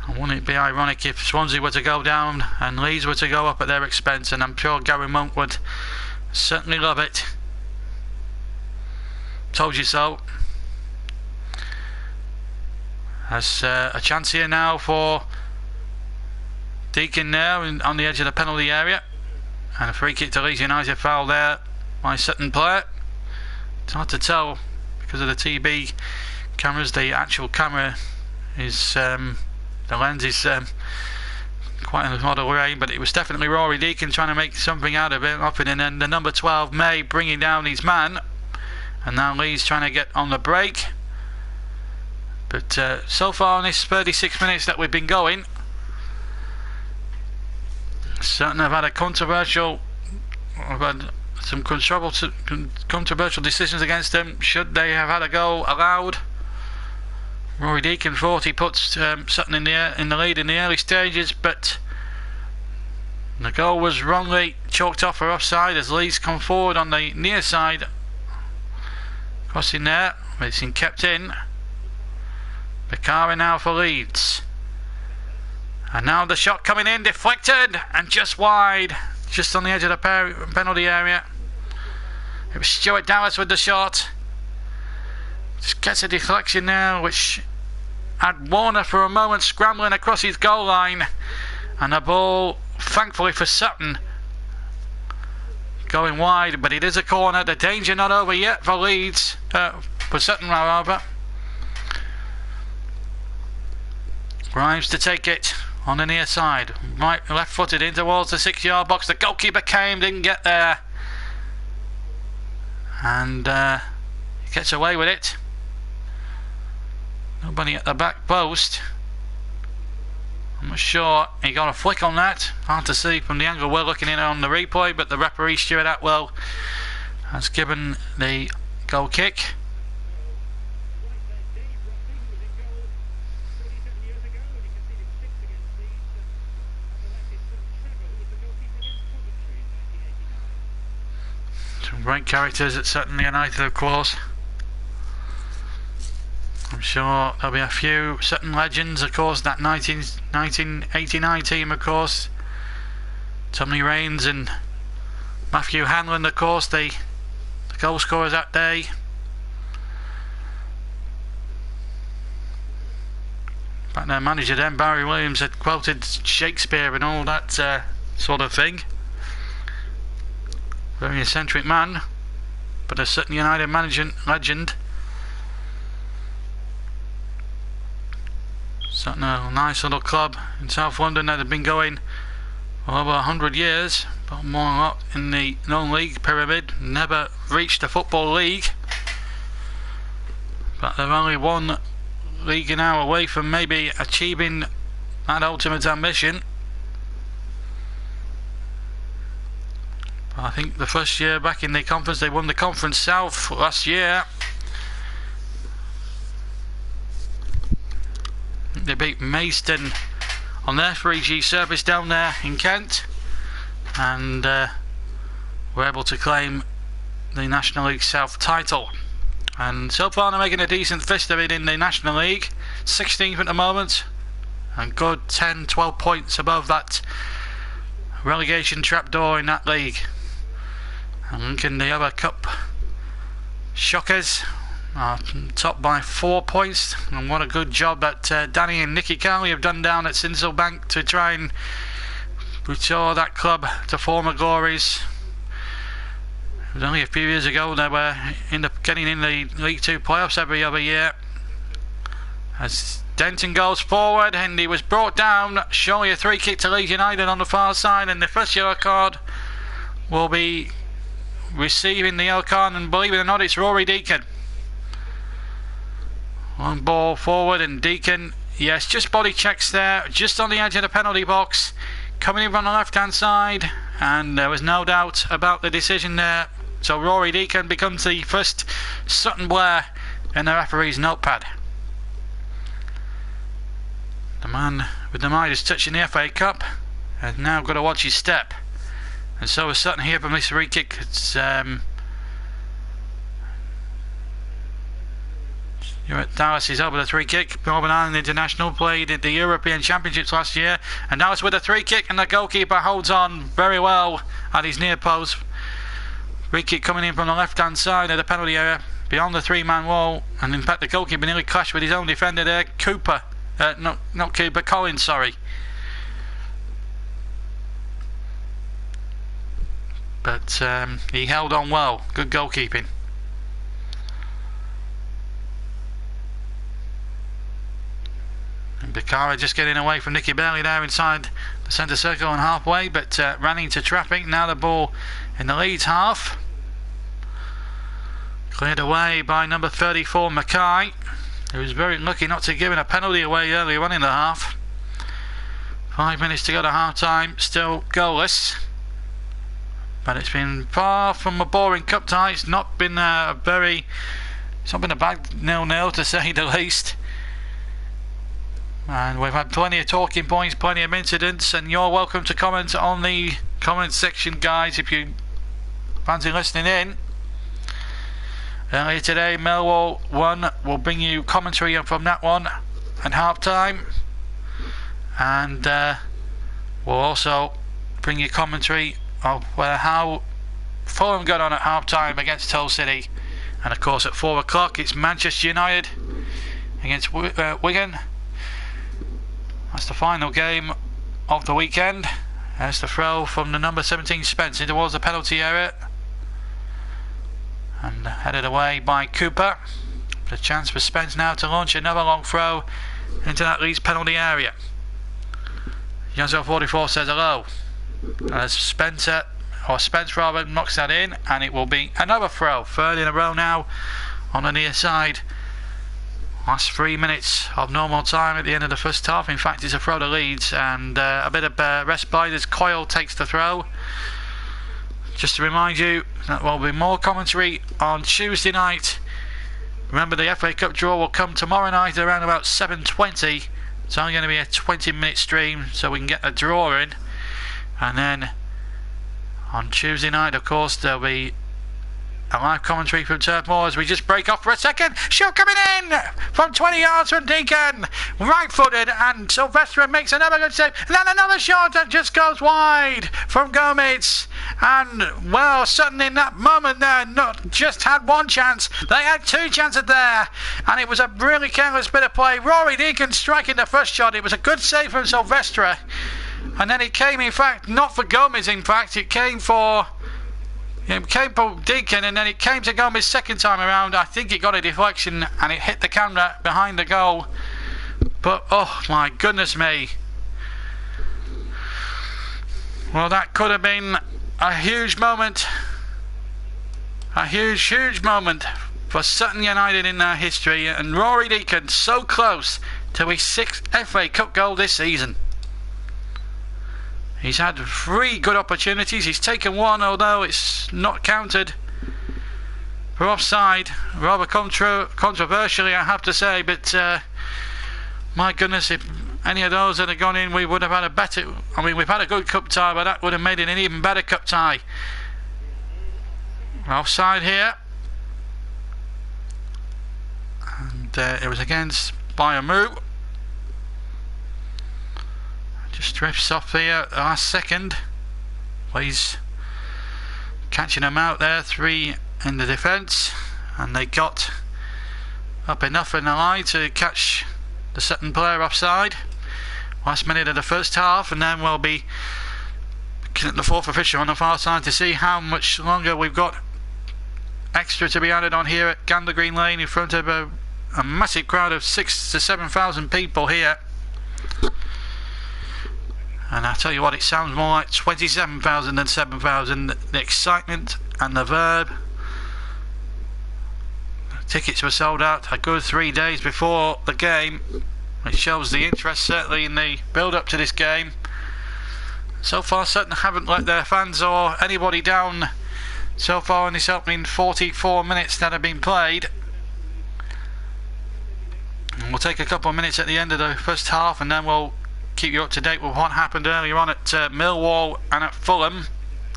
And wouldn't it be ironic if Swansea were to go down and Leeds were to go up at their expense? And I'm sure Gary Monk would certainly love it. Told you so. There's a chance here now for Deacon there on the edge of the penalty area, and a free kick to Leeds United. Foul there by Sutton player. It's hard to tell because of the TB cameras. The actual camera is the lens is quite a lot of rain, but it was definitely Rory Deacon trying to make something out of it. And then the number 12, May, bringing down his man. And now Leeds trying to get on the break. But so far in this 36 minutes that we've been going, Sutton have had a controversial... I've had some controversial decisions against them. Should they have had a goal allowed? Rory Deacon thought he puts Sutton in the lead in the early stages, but the goal was wrongly chalked off for offside as Leeds come forward on the near side. Crossing there, but it's been kept in. Bakari now for Leeds. And now the shot coming in, deflected and just wide, just on the edge of the penalty area. It was Stuart Dallas with the shot. Just gets a deflection now, which had Warner for a moment scrambling across his goal line, and the ball, thankfully for Sutton, going wide. But it is a corner. The danger not over yet for Leeds, for Sutton rather. Grimes to take it on the near side, right, left-footed in towards the 6-yard box. The goalkeeper didn't get there, and he gets away with it. Nobody at the back post. I'm not sure he got a flick on that. Hard to see from the angle we're looking in on the replay, but the referee Stuart Atwell has given the goal kick. Some great characters at Sutton United, of course. I'm sure there'll be a few Sutton legends, of course. That 1989 team, of course. Tommy Raines and Matthew Hanlon, of course, the goal scorers that day. In fact, their manager then, Barry Williams, had quoted Shakespeare and all that sort of thing. Very eccentric man, but a Sutton United legend. Sutton, a nice little club in South London that have been going for over 100 years, but more or not in the non-league pyramid. Never reached the Football League, but they're only one league now away from maybe achieving that ultimate ambition. But I think the first year back in the conference, they won the Conference South last year. They beat Maidstone on their 3G service down there in Kent, and were able to claim the National League South title. And so far they're making a decent fist of it in the National League, 16th at the moment, and good 10-12 points above that relegation trapdoor in that league. And Lincoln, the other cup shockers, are top by 4 points, and what a good job that Danny and Nicky Carley have done down at Sinsel to try and restore that club to former glories. It was only a few years ago they were getting in the League 2 playoffs every other year. As Denton goes forward and he was brought down, surely a 3 kick to Leeds United on the far side, and the first yellow card will be receiving the yellow card, and believe it or not, it's Rory Deacon. Long ball forward, and Deacon, yes, just body checks there, just on the edge of the penalty box, coming in from the left hand side, and there was no doubt about the decision there. So Rory Deacon becomes the first Sutton Blair in the referee's notepad. The man with the Midas touch in the FA Cup has now got to watch his step, and so is Sutton here from this free kick. It's Dallas is over the 3 kick. Northern Ireland International played at the European Championships last year, and Dallas with a 3 kick, and the goalkeeper holds on very well at his near post. Free kick coming in from the left hand side of the penalty area beyond the 3-man wall, and in fact the goalkeeper nearly clashed with his own defender there, Cooper. Not Cooper, Collins, sorry. But he held on well. Good goalkeeping. And Bakari just getting away from Nicky Bailey there inside the centre circle and halfway, but ran into traffic. Now the ball in the Leeds half. Cleared away by number 34, Mackay, who was very lucky not to give a penalty away earlier on in the half. 5 minutes to go to half time, still goalless. But it's been far from a boring cup tie. It's not been a bad 0-0 to say the least. And we've had plenty of talking points, plenty of incidents, and you're welcome to comment on the comment section, guys, if you fancy listening in. Earlier today, Millwall won. We'll bring you commentary from that one at half time, and we'll also bring you commentary of how Fulham got on at half time against Hull City. And of course at 4 o'clock it's Manchester United against Wigan. That's the final game of the weekend. There's the throw from the number 17 Spence in towards the penalty area, and headed away by Cooper. The chance for Spence now to launch another long throw into that Leeds penalty area. Youngster44 says hello. As Spence knocks that in, and it will be another throw, third in a row now on the near side. Last 3 minutes of normal time at the end of the first half. In fact, it's a throw to Leeds, and a bit of respite as Coyle takes the throw. Just to remind you that there will be more commentary on Tuesday night. Remember, the FA Cup draw will come tomorrow night around about 7:20. It's only going to be a 20-minute stream, so we can get a draw in. And then on Tuesday night, of course, there'll be a live commentary from Turf Moor as we just break off for a second. Shot coming in from 20 yards from Deacon, right-footed, and Silvestre makes another good save. And then another shot that just goes wide from Gomez. And well, Sutton in that moment there not just had one chance, they had two chances there, and it was a really careless bit of play. Rory Deacon striking the first shot. It was a good save from Silvestre, and then it came, in fact, not for Gomez. In fact, it came for Deacon, and then it came to Gomez second time around. I think it got a deflection and it hit the camera behind the goal. But oh my goodness me, well, that could have been a huge moment, a huge moment for Sutton United in their history, and Rory Deacon so close to his 6th FA Cup goal this season. He's had 3 good opportunities. He's taken one, although it's not counted for offside. Rather controversially, I have to say. But my goodness, if any of those had gone in, we would have had a better... I mean, we've had a good cup tie, but that would have made it an even better cup tie. Offside here. And it was against Biomu. Just drifts off here at the last second. He's catching them out there, 3 in the defence, and they got up enough in the line to catch the Sutton player offside. Last minute of the first half, and then we'll be looking at the 4th official on the far side to see how much longer we've got extra to be added on here at Gander Green Lane in front of a massive crowd of 6,000 to 7,000 people here. And I tell you what, it sounds more like 27,000 than 7,000. The excitement and the verb. Tickets were sold out a good 3 days before the game. It shows the interest, certainly, in the build-up to this game. So far, Sutton haven't let their fans or anybody down so far in this opening 44 minutes that have been played. And we'll take a couple of minutes at the end of the first half, and then we'll keep you up to date with what happened earlier on at Millwall and at Fulham,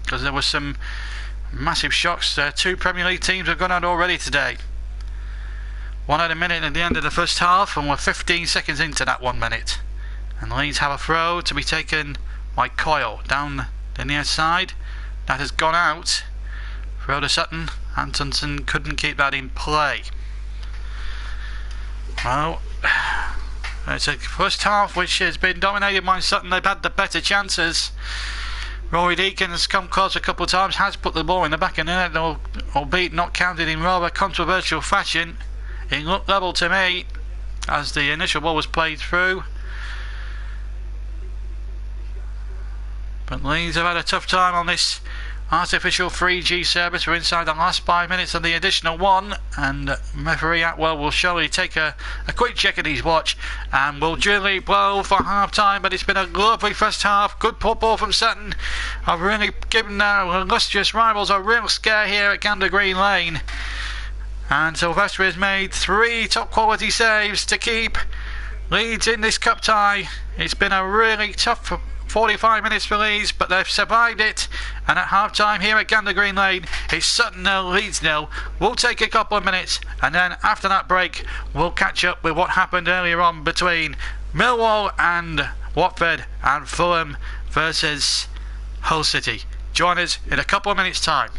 because there were some massive shocks. 2 Premier League teams have gone out already today. 1 at a minute at the end of the first half, and we're 15 seconds into that 1 minute. And Leeds have a throw to be taken by Coyle down the near side. That has gone out. Throw to Sutton. Antonsen couldn't keep that in play. Well, it's a first half which has been dominated by Sutton. They've had the better chances. Rory Deacon has come close a couple of times, has put the ball in the back of the net, albeit not counted in rather controversial fashion. It looked level to me as the initial ball was played through. But Leeds have had a tough time on this artificial 3G service. We're inside the last 5 minutes of the additional one, and referee Atwell will surely take a quick check at his watch and will duly blow for half time. But it's been a lovely first half. Good football from Sutton. I've really given our illustrious rivals a real scare here at Gander Green Lane, and Sylvester has made 3 top quality saves to keep Leeds in this cup tie. It's been a really tough 45 minutes for Leeds, but they've survived it, and at half time here at Gander Green Lane it's Sutton 0, Leeds 0. We'll take a couple of minutes, and then after that break we'll catch up with what happened earlier on between Millwall and Watford, and Fulham versus Hull City. Join us in a couple of minutes time.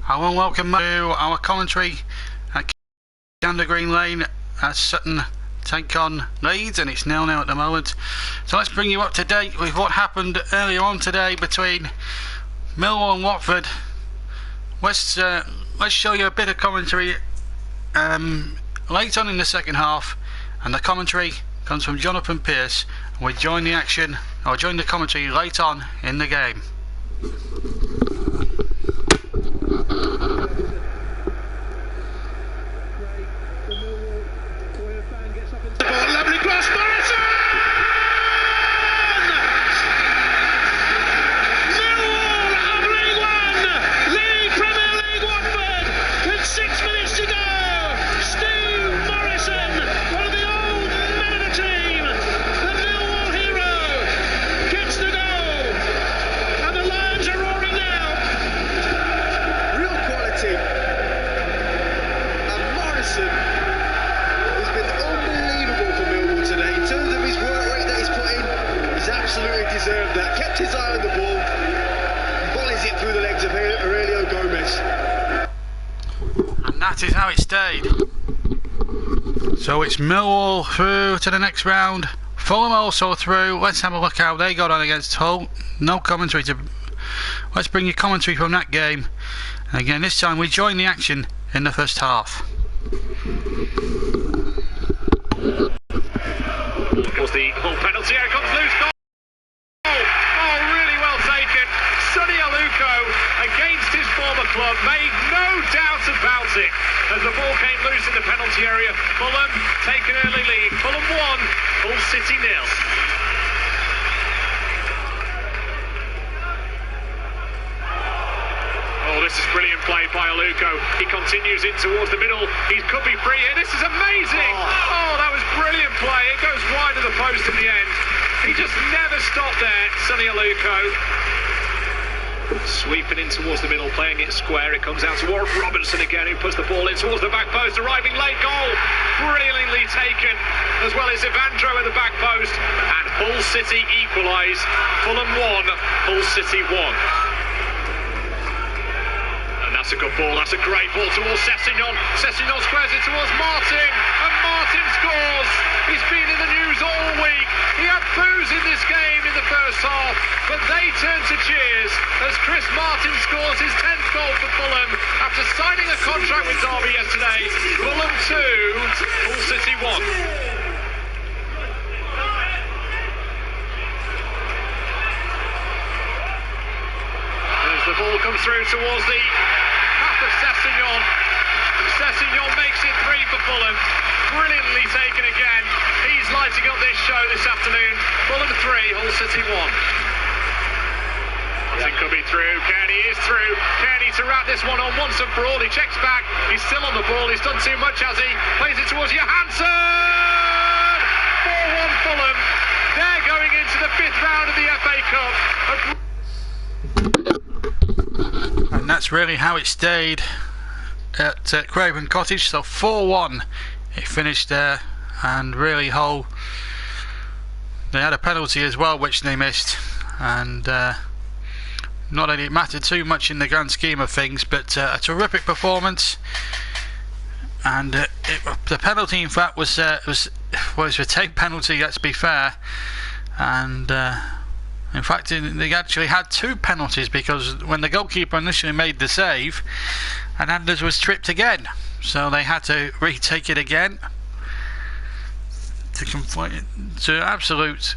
I will welcome to our commentary at Gander Green Lane as Sutton take on Leeds, and it's 0-0 at the moment. So let's bring you up to date with what happened earlier on today between Millwall and Watford. Let's show you a bit of commentary late on in the second half, and the commentary comes from Jonathan Pearce. We join the action, or join the commentary late on in the game. Lovely cross, Morrison! Millwall of League One, League Premier League Watford, with 6 minutes to go. Steve Morrison, one of the old men of the team, the Millwall hero, gets the goal, and the Lions are roaring now. Real quality, and Morrison has been unbelievable for Millwall today. In terms of his work rate that he's put in, he's absolutely deserved that. Kept his eye on the ball, volleys it through the legs of Aurelio Gomez. And that is how it stayed. So it's Millwall through to the next round, Fulham also through. Let's have a look how they got on against Hull. No commentary to... Let's bring you commentary from that game. And again, this time we join the action in the first half. Was the Hull penalty? Here comes loose goal. Oh, really well taken. Sonny Aluko against his former club, made no doubt about it as the ball came loose in the penalty area. Fulham take an early lead. Fulham 1, Hull City 0. Oh, this is brilliant play by Aluko. He continues in towards the middle. He could be free here. This is amazing. Oh, that was brilliant play. It goes wide of the post in the end. He just never stopped there, Sonny Aluko. Sweeping in towards the middle, playing it square. It comes out to Warren Robinson again, who puts the ball in towards the back post. Arriving late goal. Brilliantly taken, as well as Evandro at the back post. And Hull City equalise. Fulham 1, Hull City 1. That's a good ball, that's a great ball towards Sessegnon. Sessegnon squares it towards Martin, and Martin scores. He's been in the news all week. He had boos in this game in the first half, but they turn to cheers as Chris Martin scores his 10th goal for Fulham after signing a contract with Derby yesterday. Fulham 2, Hull City 1. As the ball comes through towards the path of Sessegnon. Sessegnon makes it 3 for Fulham. Brilliantly taken again. He's lighting up this show this afternoon. Fulham 3, Hull City 1. Martin could be through. Kearney is through. Kearney to wrap this one on once and for all. He checks back. He's still on the ball. He's done too much, has he? Plays it towards Johansson. 4-1 Fulham. They're going into the 5th round of the FA Cup. And that's really how it stayed at Craven Cottage. So 4-1 it finished there, and really Hull, they had a penalty as well which they missed, and not that it mattered too much in the grand scheme of things, but a terrific performance. And the penalty in fact was a take penalty, let's be fair, and in fact they actually had 2 penalties, because when the goalkeeper initially made the save, Hernandez was tripped again, so they had to retake it again to absolute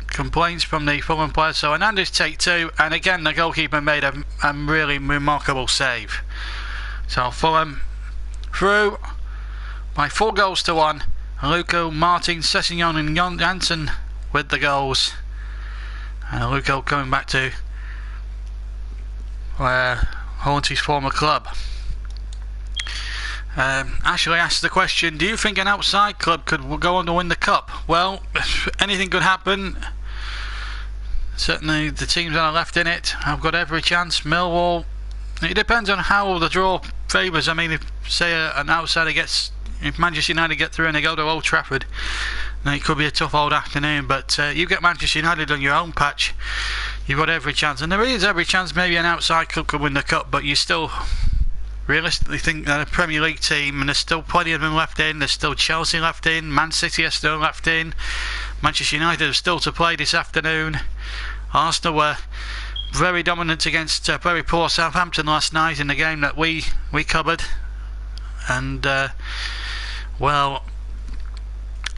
complaints from the Fulham players. So Hernandez take 2, and again the goalkeeper made a really remarkable save. So Fulham through by 4 goals to 1. Aluko, Martin, Sessegnon and Janssen with the goals. And Aluko coming back to where Hornsey's former club. Ashley asked the question, do you think an outside club could go on to win the cup? Well, anything could happen. Certainly the teams that are left in it have got every chance. Millwall, it depends on how the draw favours. I mean, if say an outsider gets, if Manchester United get through and they go to Old Trafford, And it could be a tough old afternoon, but you get Manchester United on your own patch, you've got every chance. And there is every chance maybe an outside club could win the cup, but you still realistically think that a Premier League team, and there's still plenty of them left in, there's still Chelsea left in, Man City are still left in, Manchester United have still to play this afternoon. Arsenal were very dominant against very poor Southampton last night in the game that we covered, and well,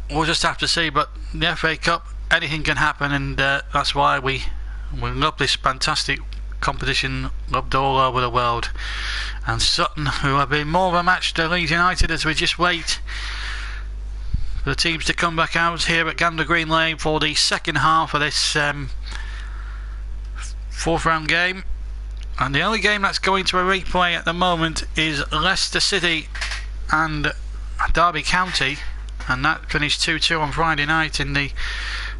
we'll just have to see. But the FA Cup, anything can happen, and that's why we love this fantastic competition, loved all over the world. And Sutton, who have been more of a match to Leeds United as we just wait for the teams to come back out here at Gander Green Lane for the second half of this fourth round game. And the only game that's going to a replay at the moment is Leicester City and Derby County, and that finished 2-2 on Friday night in the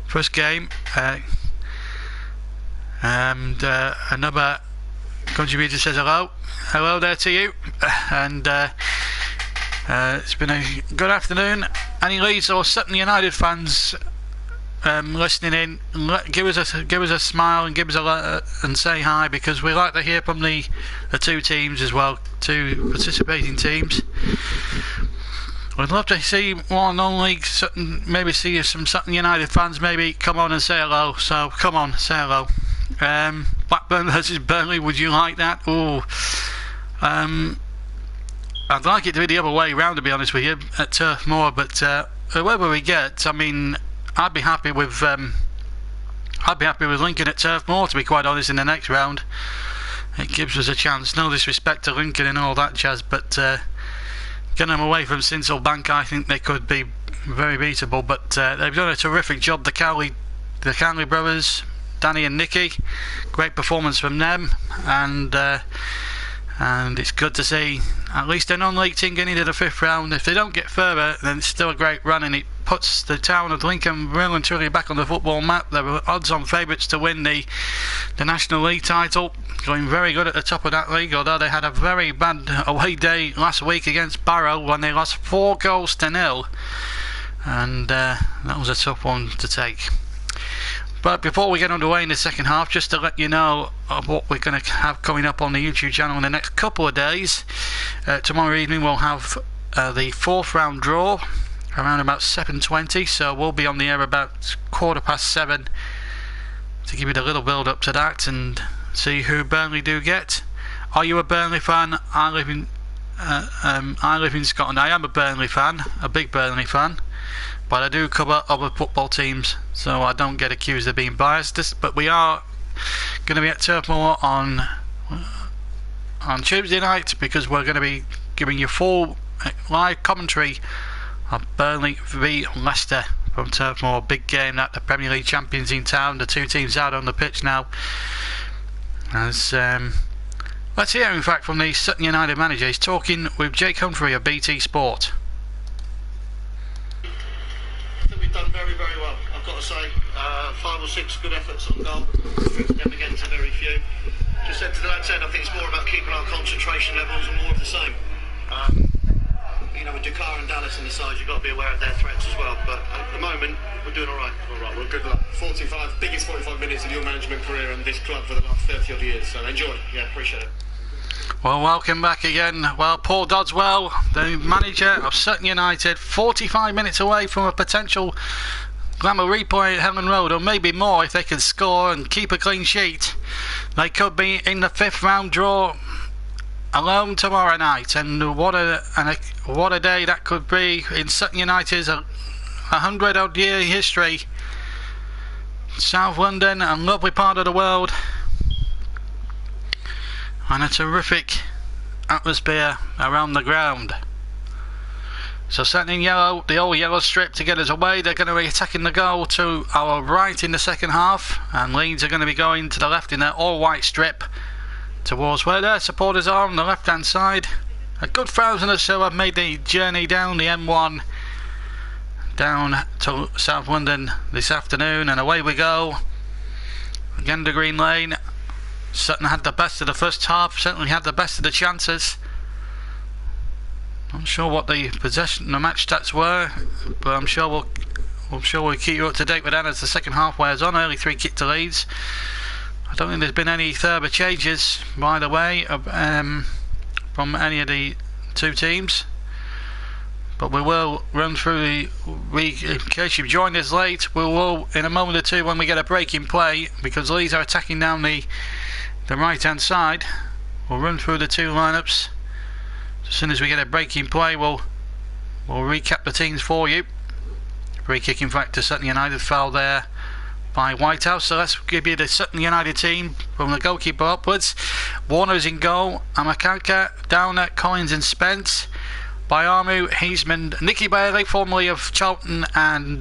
first game. And another contributor says hello there to you, and it's been a good afternoon. Any Leeds or Sutton United fans listening in, give us a smile and give us and say hi, because we like to hear from the two teams as well, two participating teams. We'd love to see more non-league Sutton, maybe see some Sutton United fans maybe come on and say hello. So come on, say hello. Blackburn versus Burnley, would you like that? Oh, I'd like it to be the other way round, to be honest with you, at Turf Moor, but whoever we get, I mean, I'd be happy with Lincoln at Turf Moor, to be quite honest, in the next round. It gives us a chance. No disrespect to Lincoln and all that jazz, but getting them away from Sincil Bank, I think they could be very beatable. But they've done a terrific job, the Cowley brothers, Danny and Nicky. Great performance from them, and it's good to see at least a non-league team getting into the fifth round. If they don't get further, then it's still a great run, and it puts the town of Lincoln well and truly back on the football map. They were odds-on favourites to win the National League title, going very good at the top of that league, although they had a very bad away day last week against Barrow when they lost 4-0, and that was a tough one to take. But before we get underway in the second half, just to let you know of what we're going to have coming up on the YouTube channel in the next couple of days. Tomorrow evening we'll have the fourth round draw around about 7:20, so we'll be on the air about 7:15 to give you a little build up to that and see who Burnley do get. Are you a Burnley fan? I live in Scotland. I am a Burnley fan, a big Burnley fan, but I do cover other football teams, so I don't get accused of being biased. But we are going to be at Turf Moor on Tuesday night, because we're going to be giving you full live commentary of Burnley v Leicester from Turf Moor. Big game, that the Premier League champions in town, the two teams out on the pitch now. As let's hear in fact from the Sutton United manager. He's talking with Jake Humphrey of BT Sport. We've done very, very well, I've got to say. 5 or 6 good efforts on goal, them against a very few. Just said to the lads then, I think it's more about keeping our concentration levels and more of the same. You know, with Dakar and Dallas in the sides, you've got to be aware of their threats as well. But at the moment, we're doing all right. All right, well, good luck. Biggest 45 minutes of your management career in this club for the last 30 odd years. So enjoy. Yeah, appreciate it. Well, welcome back again. Well, Paul Dodswell, the manager of Sutton United, 45 minutes away from a potential glamour replay at Helen Road, or maybe more if they can score and keep a clean sheet. They could be in the fifth round draw alone tomorrow night, and what a day that could be in Sutton United's 100 odd year history. South London, a lovely part of the world, and a terrific atmosphere around the ground. So Sutton in yellow, the old yellow strip to get us away. They're going to be attacking the goal to our right in the second half, and Leeds are going to be going to the left in their all white strip towards where their supporters are on the left hand side. A good 1,000 or so have made the journey down the M1 down to South London this afternoon, and away we go. Gander Green Lane. Sutton had the best of the first half, certainly had the best of the chances. Not sure what the possession, the match stats were, but I'm sure I'm sure we'll keep you up to date with that as the second half wears on. Early 3-kick to Leeds. I don't think there's been any further changes, by the way, from any of the two teams. But we will run through in case you've joined us late, we will in a moment or two when we get a break in play, because Leeds are attacking down the right hand side. We'll run through the two lineups. As soon as we get a break in play, we'll recap the teams for you. Free kick in fact to Sutton United, foul there by Whitehouse. So let's give you the Sutton United team from the goalkeeper upwards. Warner's in goal, Amakanka, Downer, Collins and Spence. Byamu, Heisman, Nicky Bailey, formerly of Charlton and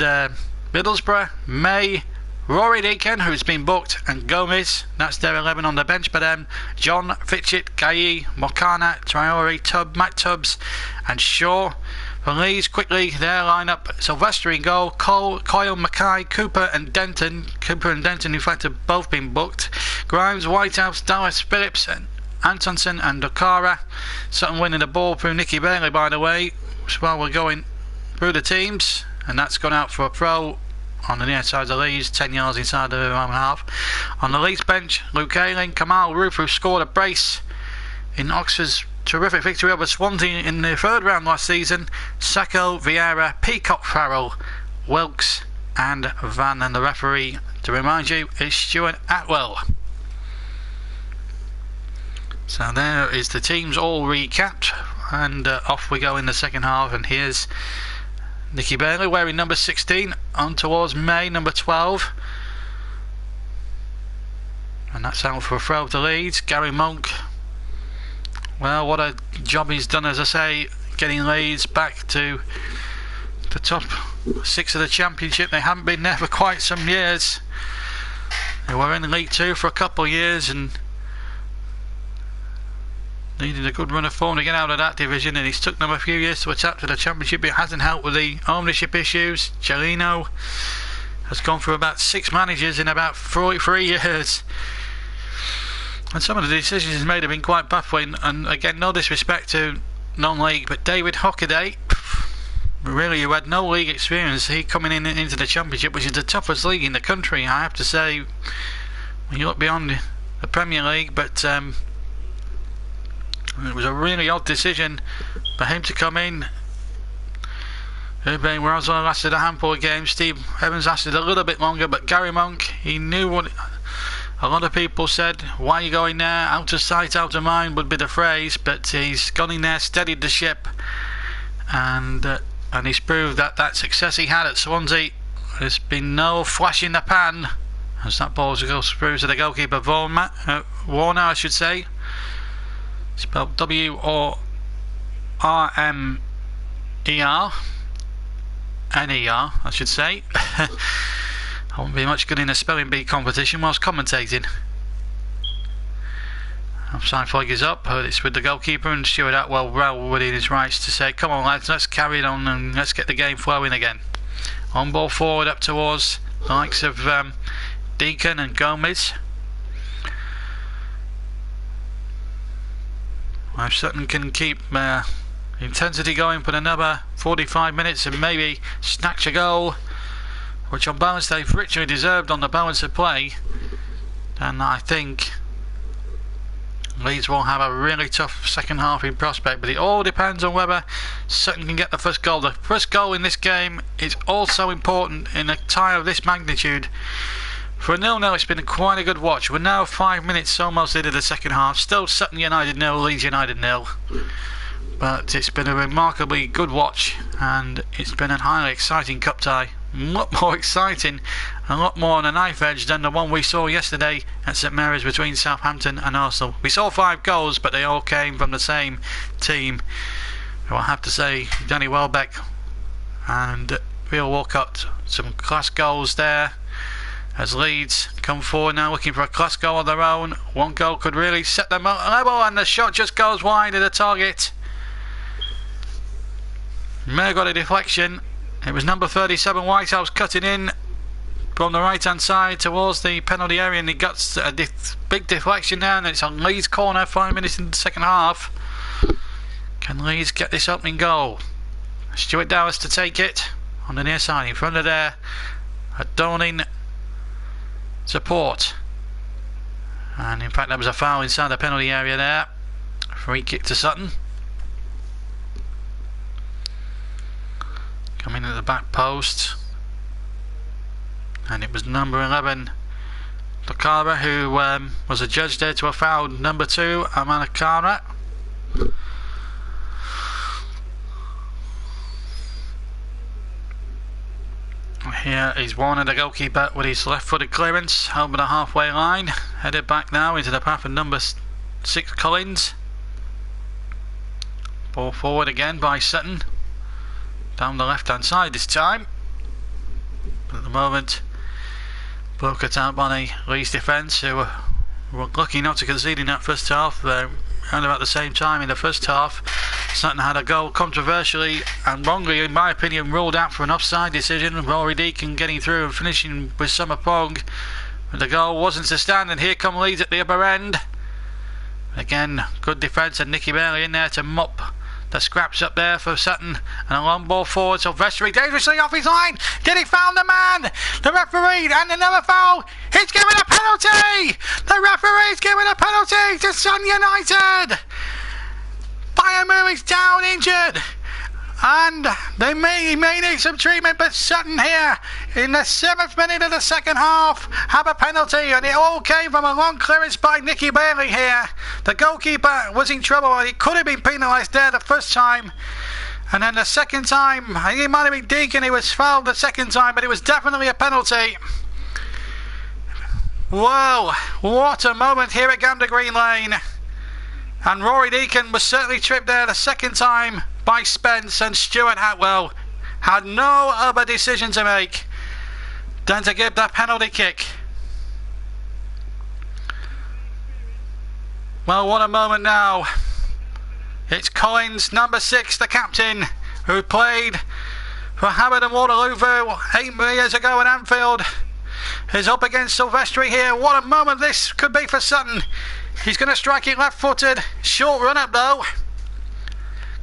Middlesbrough, May, Rory Deacon, who's been booked, and Gomez. That's their 11 on the bench. But then John, Fitchett, Gaye, Mokana, Traore, Matt Tubbs and Shaw. For Leeds, quickly their lineup: Sylvester in goal, Cole, Coyle, Mackay, Cooper and Denton. Cooper and Denton in fact have both been booked. Grimes, Whitehouse, Dallas, Phillips and Antonsen and Dokara. Sutton winning the ball through Nicky Bailey, by the way, while we're going through the teams, and that's gone out for a throw on the near side of the Leeds, 10 yards inside the own half. On the Leeds bench, Luke Ayling, Kamal Roof, who scored a brace in Oxford's terrific victory over Swansea in the third round last season. Sacco, Vieira, Peacock, Farrell, Wilkes and Van, and the referee, to remind you, is Stuart Atwell. So there is the teams all recapped, and off we go in the second half. And here's Nicky Bailey wearing number 16 on towards May, number 12, and that's out for a throw to Leeds. Gary Monk, well, what a job he's done, as I say, getting Leeds back to the top 6 of the Championship. They haven't been there for quite some years. They were in League 2 for a couple of years and needed a good run of form to get out of that division, and it's took them a few years to adapt to the Championship. It hasn't helped with the ownership issues. Cellino has gone through about 6 managers in about 3 years, and some of the decisions he's made have been quite baffling. And again, no disrespect to non-league, but David Hockaday, really, who had no league experience, he coming into the Championship, which is the toughest league in the country, I have to say, when you look beyond the Premier League. But it was a really odd decision for him to come in. Urban Rosler lasted a handful of games. Steve Evans lasted a little bit longer, but Gary Monk, he knew what a lot of people said. Why are you going there? Out of sight, out of mind would be the phrase. But he's gone in there, steadied the ship, and he's proved that success he had at Swansea, there's been no flash in the pan, as that ball goes through to the goalkeeper Warner, I should say. Spelled W-O-R-M-E-R N-E-R, I should say. I won't be much good in a spelling bee competition whilst commentating. Offside flag is up. It's with the goalkeeper, and Stuart Atwell well within his rights to say, come on lads, let's carry it on and let's get the game flowing again. On ball forward up towards the likes of Deacon and Gomez. If Sutton can keep intensity going for another 45 minutes and maybe snatch a goal, which on balance they've richly deserved on the balance of play, then I think Leeds will have a really tough second half in prospect. But it all depends on whether Sutton can get the first goal. The first goal in this game is also important in a tie of this magnitude. For a 0-0, it's been quite a good watch. We're now 5 minutes almost into the second half. Still Sutton United 0, Leeds United 0. But it's been a remarkably good watch, and it's been a highly exciting cup tie. A lot more exciting, a lot more on a knife edge than the one we saw yesterday at St Mary's between Southampton and Arsenal. We saw 5 goals, but they all came from the same team. I have to say, Danny Welbeck and Real Walcott, some class goals there. As Leeds come forward now looking for a class goal of their own. One goal could really set them up level, and the shot just goes wide of the target. May have got a deflection. It was number 37 Whitehouse cutting in from the right hand side towards the penalty area, and he got a big deflection there, and it's on Leeds corner. 5 minutes in the second half. Can Leeds get this opening goal? Stuart Dallas to take it on the near side in front of their adorning support. And in fact, that was a foul inside the penalty area there. Free kick to Sutton. Coming at the back post. And it was number 11, Takara, who was adjudged there to have fouled number 2, Amanakara. Here is Warner, the goalkeeper, with his left-footed clearance over the halfway line. Headed back now into the path of number 6, Collins. Ball forward again by Sutton. Down the left-hand side this time. At the moment, broken out by the Leeds defence, who were lucky not to concede in that first half. Around about the same time in the first half, Sutton had a goal controversially and wrongly, in my opinion, ruled out for an offside decision. Rory Deacon getting through and finishing with Summer Pong, but the goal wasn't to stand, and here come Leeds at the upper end. Again, good defence, and Nicky Bailey in there to mop the scraps up there for Sutton, and a long ball forward. Silvestri dangerously off his line. Did he foul the man? The referee, and another foul. He's given a penalty. The referee's given a penalty to Sutton United. Bayamur is down injured, and he may need some treatment, but Sutton here in the 7th minute of the second half have a penalty, and it all came from a long clearance by Nicky Bailey here. The goalkeeper was in trouble, and he could have been penalised there the first time, and then the second time, I think it might have been Deacon who was fouled the second time, but it was definitely a penalty. Wow, what a moment here at Gander Green Lane. And Rory Deacon was certainly tripped there the second time by Spence, and Stuart Atwell had no other decision to make than to give that penalty kick. Well, what a moment now. It's Collins, number 6, the captain, who played for Harrod and Waterloo 8 years ago at Anfield, is up against Silvestri here. What a moment this could be for Sutton. He's going to strike it left-footed. Short run up though.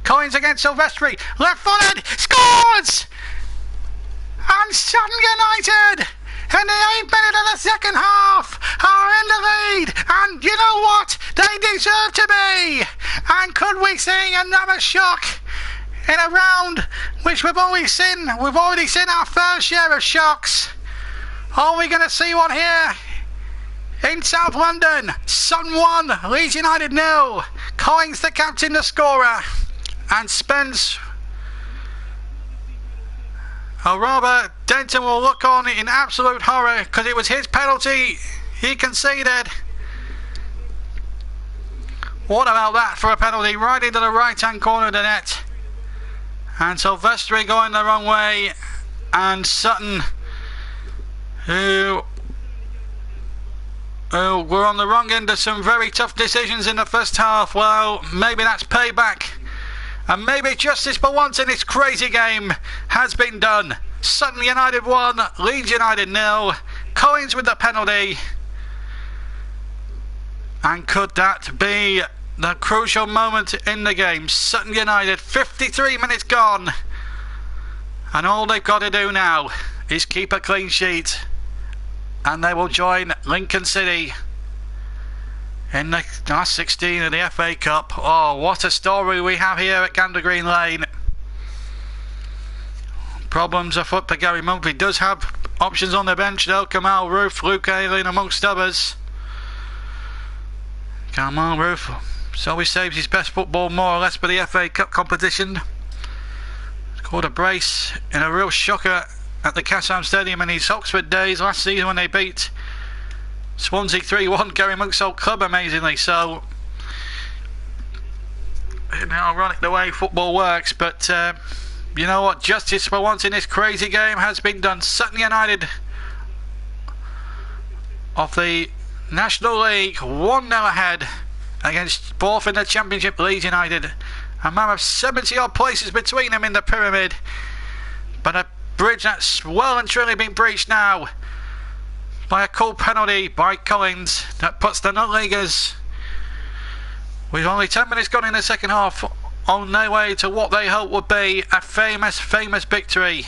Collins against Silvestri. Left-footed. Scores! And Sutton United, in the 8th minute of the second half, are in the lead. And you know what? They deserve to be. And could we see another shock in a round which we've already seen? We've already seen our fair share of shocks. Are we going to see one here? In South London, Sutton 1, Leeds United 0. Collins the captain, the scorer, and Spence, or rather Denton, will look on in absolute horror because it was his penalty he conceded. What about that for a penalty right into the right hand corner of the net? And Silvestri going the wrong way, and Sutton, who were on the wrong end of some very tough decisions in the first half. Well, maybe that's payback, and maybe justice for once in this crazy game has been done. Sutton United 1, Leeds United 0. Collins with the penalty, and could that be the crucial moment in the game? Sutton United, 53 minutes gone, and all they've got to do now is keep a clean sheet, and they will join Lincoln City in the last 16 of the FA Cup. Oh, what a story we have here at Gander Green Lane. Problems afoot for Gary Monk. He does have options on the bench though. Kamal Roof, Luke Ayling amongst others. Kamal Roof so he saves his best football more or less for the FA Cup competition. Scored a brace in a real shocker at the Kassam Stadium in his Oxford days last season when they beat Swansea 3-1, Gary Monk's old club, amazingly. So, ironic the way football works, but you know what? Justice for once in this crazy game has been done. Sutton United of the National League 1-0 ahead against fourth in the Championship Leeds United. A man of 70 odd places between them in the pyramid, but a bridge that's well and truly been breached now by a cool penalty by Collins that puts the non-leaguers, with only 10 minutes gone in the second half, on their way to what they hope would be a famous victory.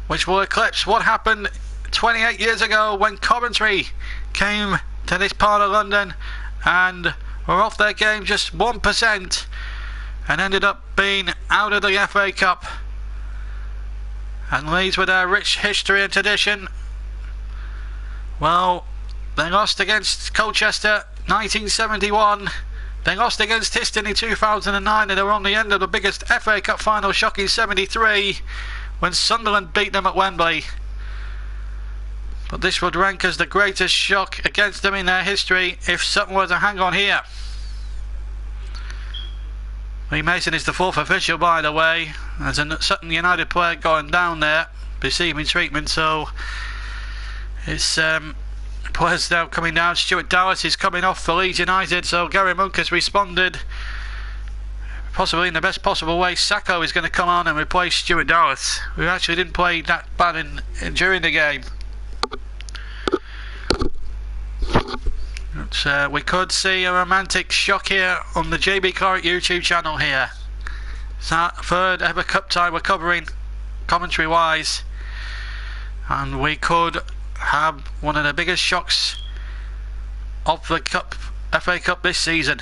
which will eclipse what happened 28 years ago when Coventry came to this part of London and were off their game just 1% and ended up being out of the FA Cup. And Leeds, with their rich history and tradition, well, they lost against Colchester 1971, they lost against Histon in 2009, and they were on the end of the biggest FA Cup final shock in 73 when Sunderland beat them at Wembley. But this would rank as the greatest shock against them in their history if Sutton were to hang on here. Lee Mason is the fourth official, by the way. There's a Sutton United player going down there, receiving treatment, so it's players now coming down. Stuart Dallas is coming off for Leeds United, so Gary Monk has responded possibly in the best possible way. Sacco is going to come on and replace Stuart Dallas, who actually didn't play that bad during the game. But, we could see a romantic shock here on the JB Clark YouTube channel here. It's our third ever cup tie we're covering commentary wise, and we could have one of the biggest shocks of the FA Cup this season.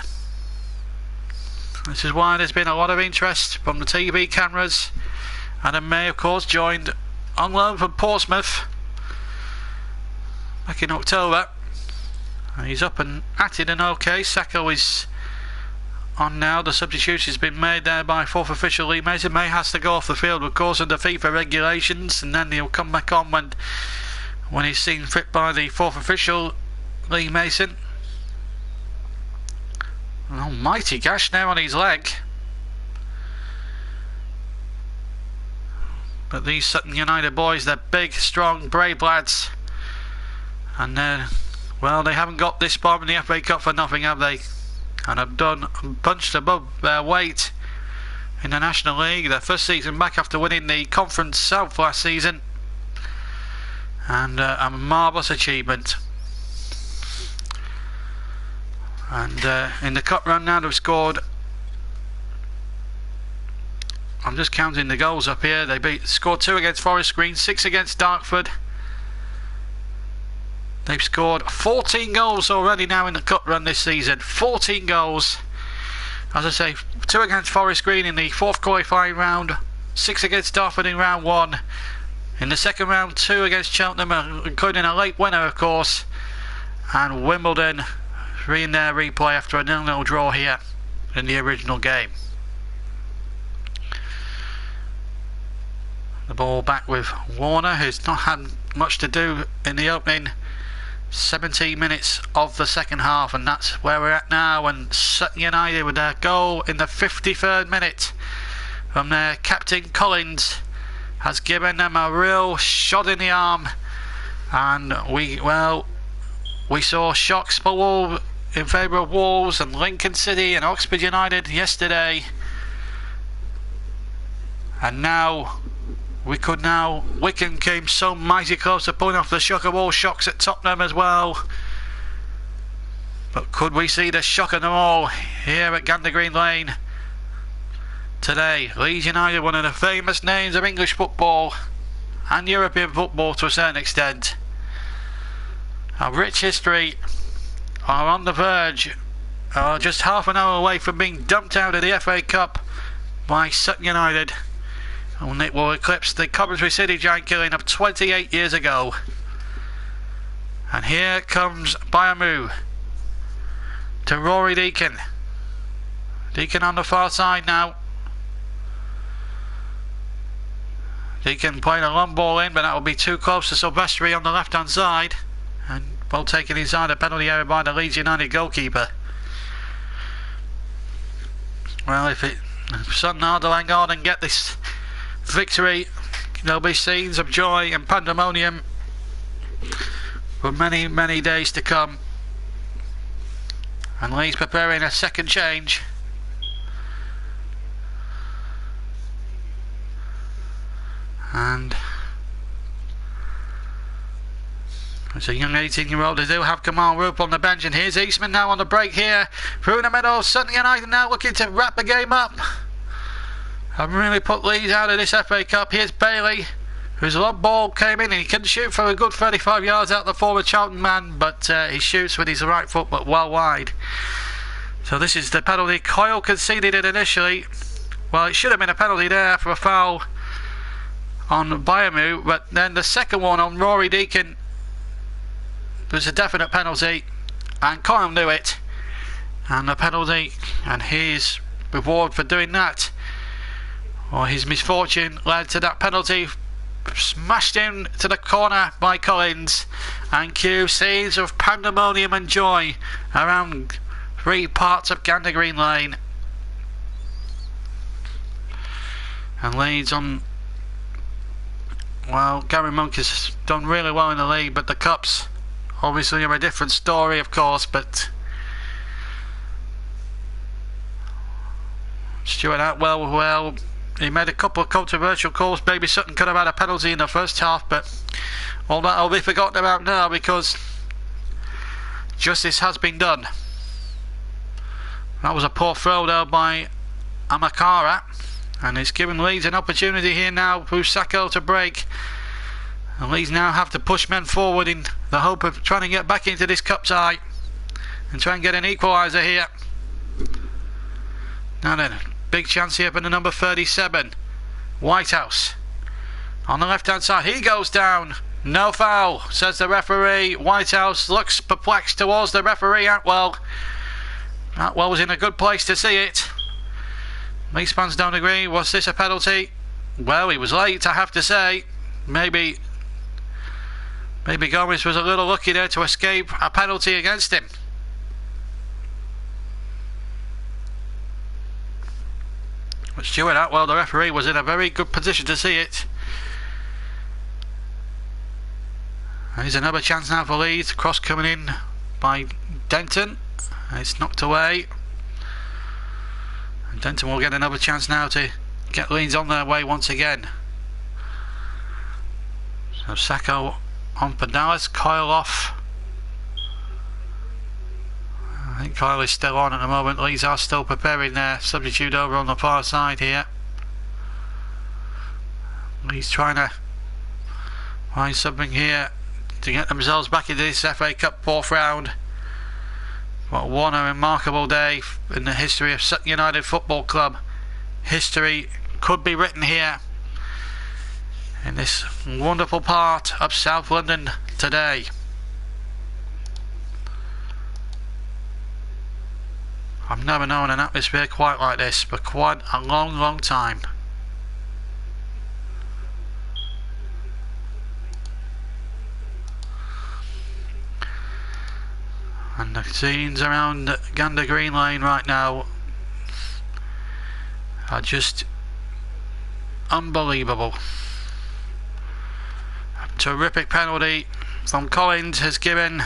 This is why there's been a lot of interest from the TV cameras, and May of course joined on loan from Portsmouth back in October. He's up and at it and okay. Sacco is on now. The substitution has been made there by fourth official Lee Mason. May has to go off the field, of course, under FIFA regulations, and then he'll come back on when he's seen fit by the fourth official Lee Mason. An almighty gash now on his leg. But these Sutton United boys, they're big, strong, brave lads, and well, they haven't got this far in the FA Cup for nothing, have they? And have done punched above their weight in the National League. Their first season back after winning the Conference South last season, and a marvellous achievement. And in the cup run now, they've scored, I'm just counting the goals up here, they scored 2 against Forest Green, 6 against Dartford. They've scored 14 goals already now in the cup run this season. 14 goals. As I say, 2 against Forest Green in the fourth qualifying round, 6 against Dartford in round 1. In the second round, 2 against Cheltenham, including a late winner, of course. And Wimbledon in their replay after a 0-0 draw here in the original game. The ball back with Warner, who's not had much to do in the opening 17 minutes of the second half, and that's where we're at now. And Sutton United with their goal in the 53rd minute from their captain Collins has given them a real shot in the arm, and we saw shocks for in favour of Wolves and Lincoln City and Oxford United yesterday, and now Wycombe came so mighty close to pulling off the shock of all shocks at Tottenham as well. But could we see the shock of them all here at Gander Green Lane today? Leeds United, one of the famous names of English football and European football to a certain extent. A rich history, are on the verge, are just half an hour away from being dumped out of the FA Cup by Sutton United. And it will eclipse the Coventry City giant killing of 28 years ago. And here comes Bayamu to Rory Deacon. Deacon on the far side now. Deacon playing a long ball in, but that will be too close to Silvestri on the left hand side. And ball taken inside the penalty area by the Leeds United goalkeeper. Well, if Sutton are to hang on and get this victory, there'll be scenes of joy and pandemonium for many, many days to come. And Leeds preparing a second change. And it's a young 18-year-old. They do have Kamal Roop on the bench, and here's Eastman now on the break here through the middle. Sutton United now looking to wrap the game up and really put Leeds out of this FA Cup. Here's Bailey, whose long ball came in, and he can shoot for a good 35 yards out the forward Charlton man, but he shoots with his right foot but well wide. So this is the penalty. Coyle conceded it initially. Well, it should have been a penalty there for a foul on Biomu, but then the second one on Rory Deacon was a definite penalty, and Coyle knew it, and the penalty, and his reward for doing that, or his misfortune, led to that penalty, smashed in to the corner by Collins, and cue scenes of pandemonium and joy around 3 parts of Gander Green Lane. And Leeds on, well, Gary Monk has done really well in the league, but the Cups obviously are a different story, of course. But Stuart Atwell, well, he made a couple of controversial calls. Maybe Sutton could have had a penalty in the first half, but all that will be forgotten about now because justice has been done. That was a poor throw though by Amakara, and it's given Leeds an opportunity here now for Sacco to break. And Leeds now have to push men forward in the hope of trying to get back into this cup tie and try and get an equaliser here. Now then, big chance here for the number 37, Whitehouse. On the left hand side, he goes down. No foul, says the referee. Whitehouse looks perplexed towards the referee, Atwell. Atwell was in a good place to see it. Leeds fans don't agree. Was this a penalty? Well, he was late, I have to say. Maybe Gomez was a little lucky there to escape a penalty against him. But Stuart Atwell, the referee, was in a very good position to see it. And here's another chance now for Leeds. Cross coming in by Denton. It's knocked away. And Denton will get another chance now to get Leeds on their way once again. So Sacco on for Dallas. Coyle off. I think Coyle is still on at the moment. Leeds are still preparing their substitute over on the far side here. Leeds trying to find something here to get themselves back into this FA Cup 4th round. What a remarkable day in the history of Sutton United Football Club. History could be written here in this wonderful part of South London today. I've never known an atmosphere quite like this for quite a long time. And the scenes around Gander Green Lane right now are just unbelievable. A terrific penalty from Collins has given,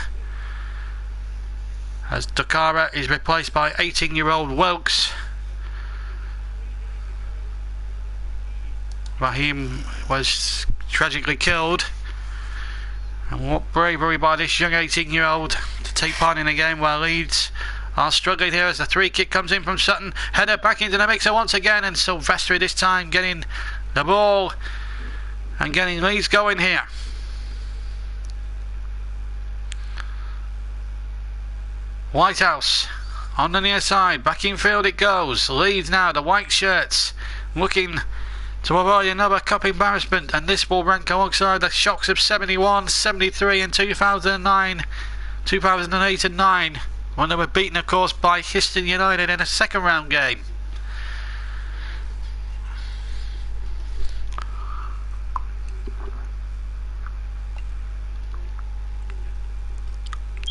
as Dakara is replaced by 18-year-old Wilkes. Raheem was tragically killed, and what bravery by this young 18-year-old to take part in a game where Leeds are struggling here as the free kick comes in from Sutton. Header back into the mixer once again, and Silvestri this time getting the ball and getting Leeds going here. Whitehouse on the near side, back in field it goes. Leeds now, the white shirts, looking to avoid another cup embarrassment, and this will rank alongside the shocks of 71, 73 and 2009, 2008 and 9, when they were beaten of course by Leeds United in a second round game.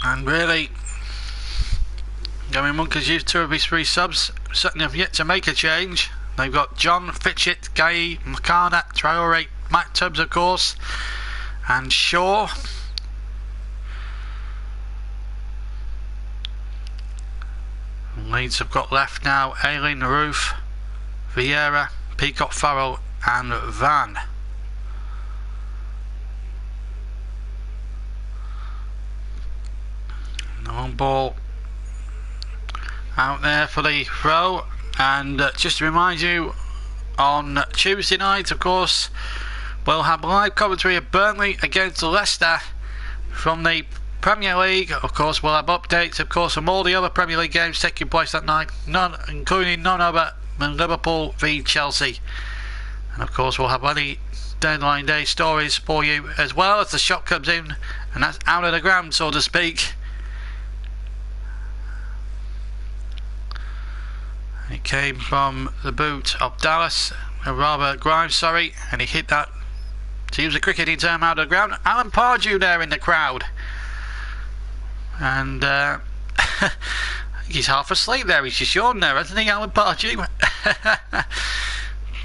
And really, Gary Monk has used 2 of his 3 subs. Sutton have yet to make a change. They've got John, Fitchett, Gay, Makana, Traore, Matt Tubbs of course, and Shaw. Leeds have got left now Aileen, Roof, Vieira, Peacock, Farrell and Van. The long ball out there for the throw. And just to remind you, on Tuesday night of course we'll have live commentary of Burnley against Leicester from the Premier League. Of course, we'll have updates, of course, from all the other Premier League games taking place that night, including none other than Liverpool v Chelsea. And of course, we'll have any deadline day stories for you as well as the shot comes in, and that's out of the ground, so to speak. It came from the boot of Dallas, rather Grimes, sorry, and he hit that, to use a cricketing term, out of the ground. Alan Pardew there in the crowd, and he's half asleep there. He's just yawned there, hasn't he, Alan Pardew?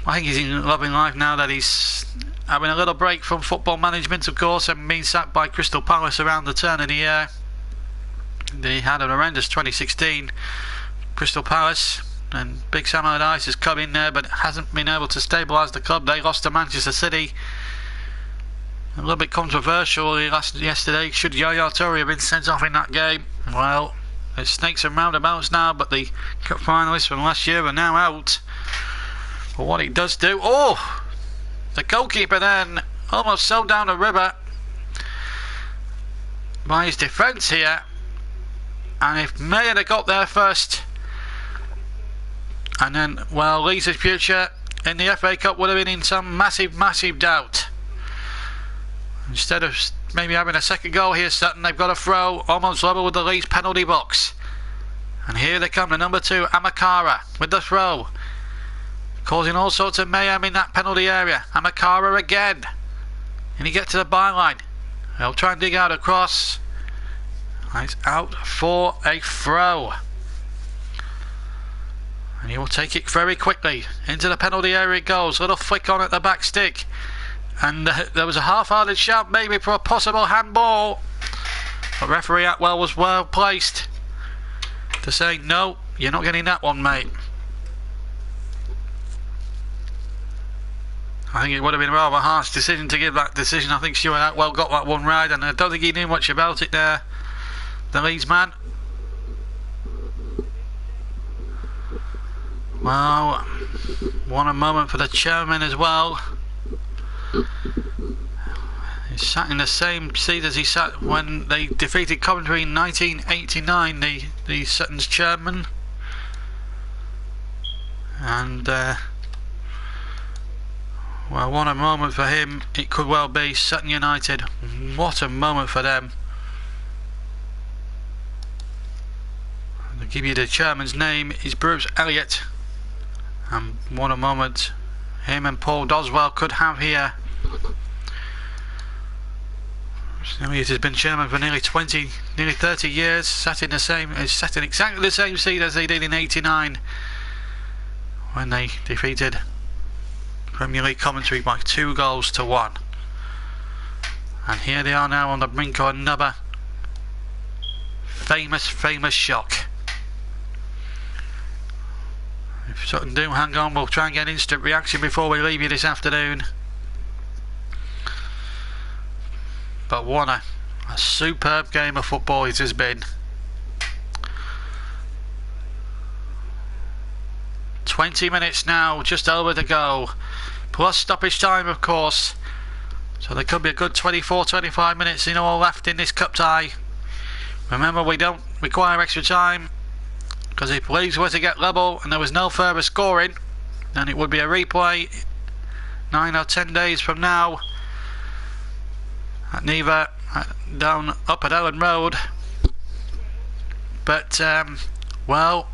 I think he's loving life now that he's having a little break from football management, of course, and being sacked by Crystal Palace around the turn of the year. They had an horrendous 2016, Crystal Palace, and Big Sam Allardyce has come in there but hasn't been able to stabilise the club. They lost to Manchester City. A little bit controversial yesterday. Should Yaya Toure have been sent off in that game? Well, it's snakes and roundabouts now, but the cup finalists from last year are now out. But what it does do... Oh! The goalkeeper then almost sailed down the river by his defence here. And if Mayer had got there first, and then, well, Leeds' future in the FA Cup would have been in some massive, massive doubt. Instead of maybe having a second goal here, Sutton, they've got a throw almost level with the Leeds penalty box. And here they come, the number 2, Amakara, with the throw, causing all sorts of mayhem in that penalty area. Amakara again. And he gets to the byline. He'll try and dig out a cross. It's out for a throw. And he will take it very quickly. Into the penalty area it goes. Little flick on at the back stick. And there was a half-hearted shout maybe for a possible handball. But referee Atwell was well placed to say, no, you're not getting that one, mate. I think it would have been a rather harsh decision to give that decision. I think Stuart Atwell got that one right, and I don't think he knew much about it there, the Leeds man. Well, what a moment for the chairman as well. He sat in the same seat as he sat when they defeated Coventry in 1989, the Sutton's chairman. And well, what a moment for him. It could well be Sutton United. What a moment for them. I'll give you the chairman's name. Is Bruce Elliott. And what a moment him and Paul Doswell could have here. Elliott has been chairman for nearly 30 years. Sat in exactly the same seat as they did in '89 when they defeated Premier League Coventry by 2-1. And here they are now on the brink of another famous shock. If Sutton do hang on, we'll try and get instant reaction before we leave you this afternoon. But what a superb game of football it has been. 20 minutes now, just over to go. Plus stoppage time, of course. So there could be a good 24-25 minutes in all left in this cup tie. Remember, we don't require extra time, because if Leeds were to get level and there was no further scoring, then it would be a replay 9 or 10 days from now at Neva, down up at Ellen Road. But well,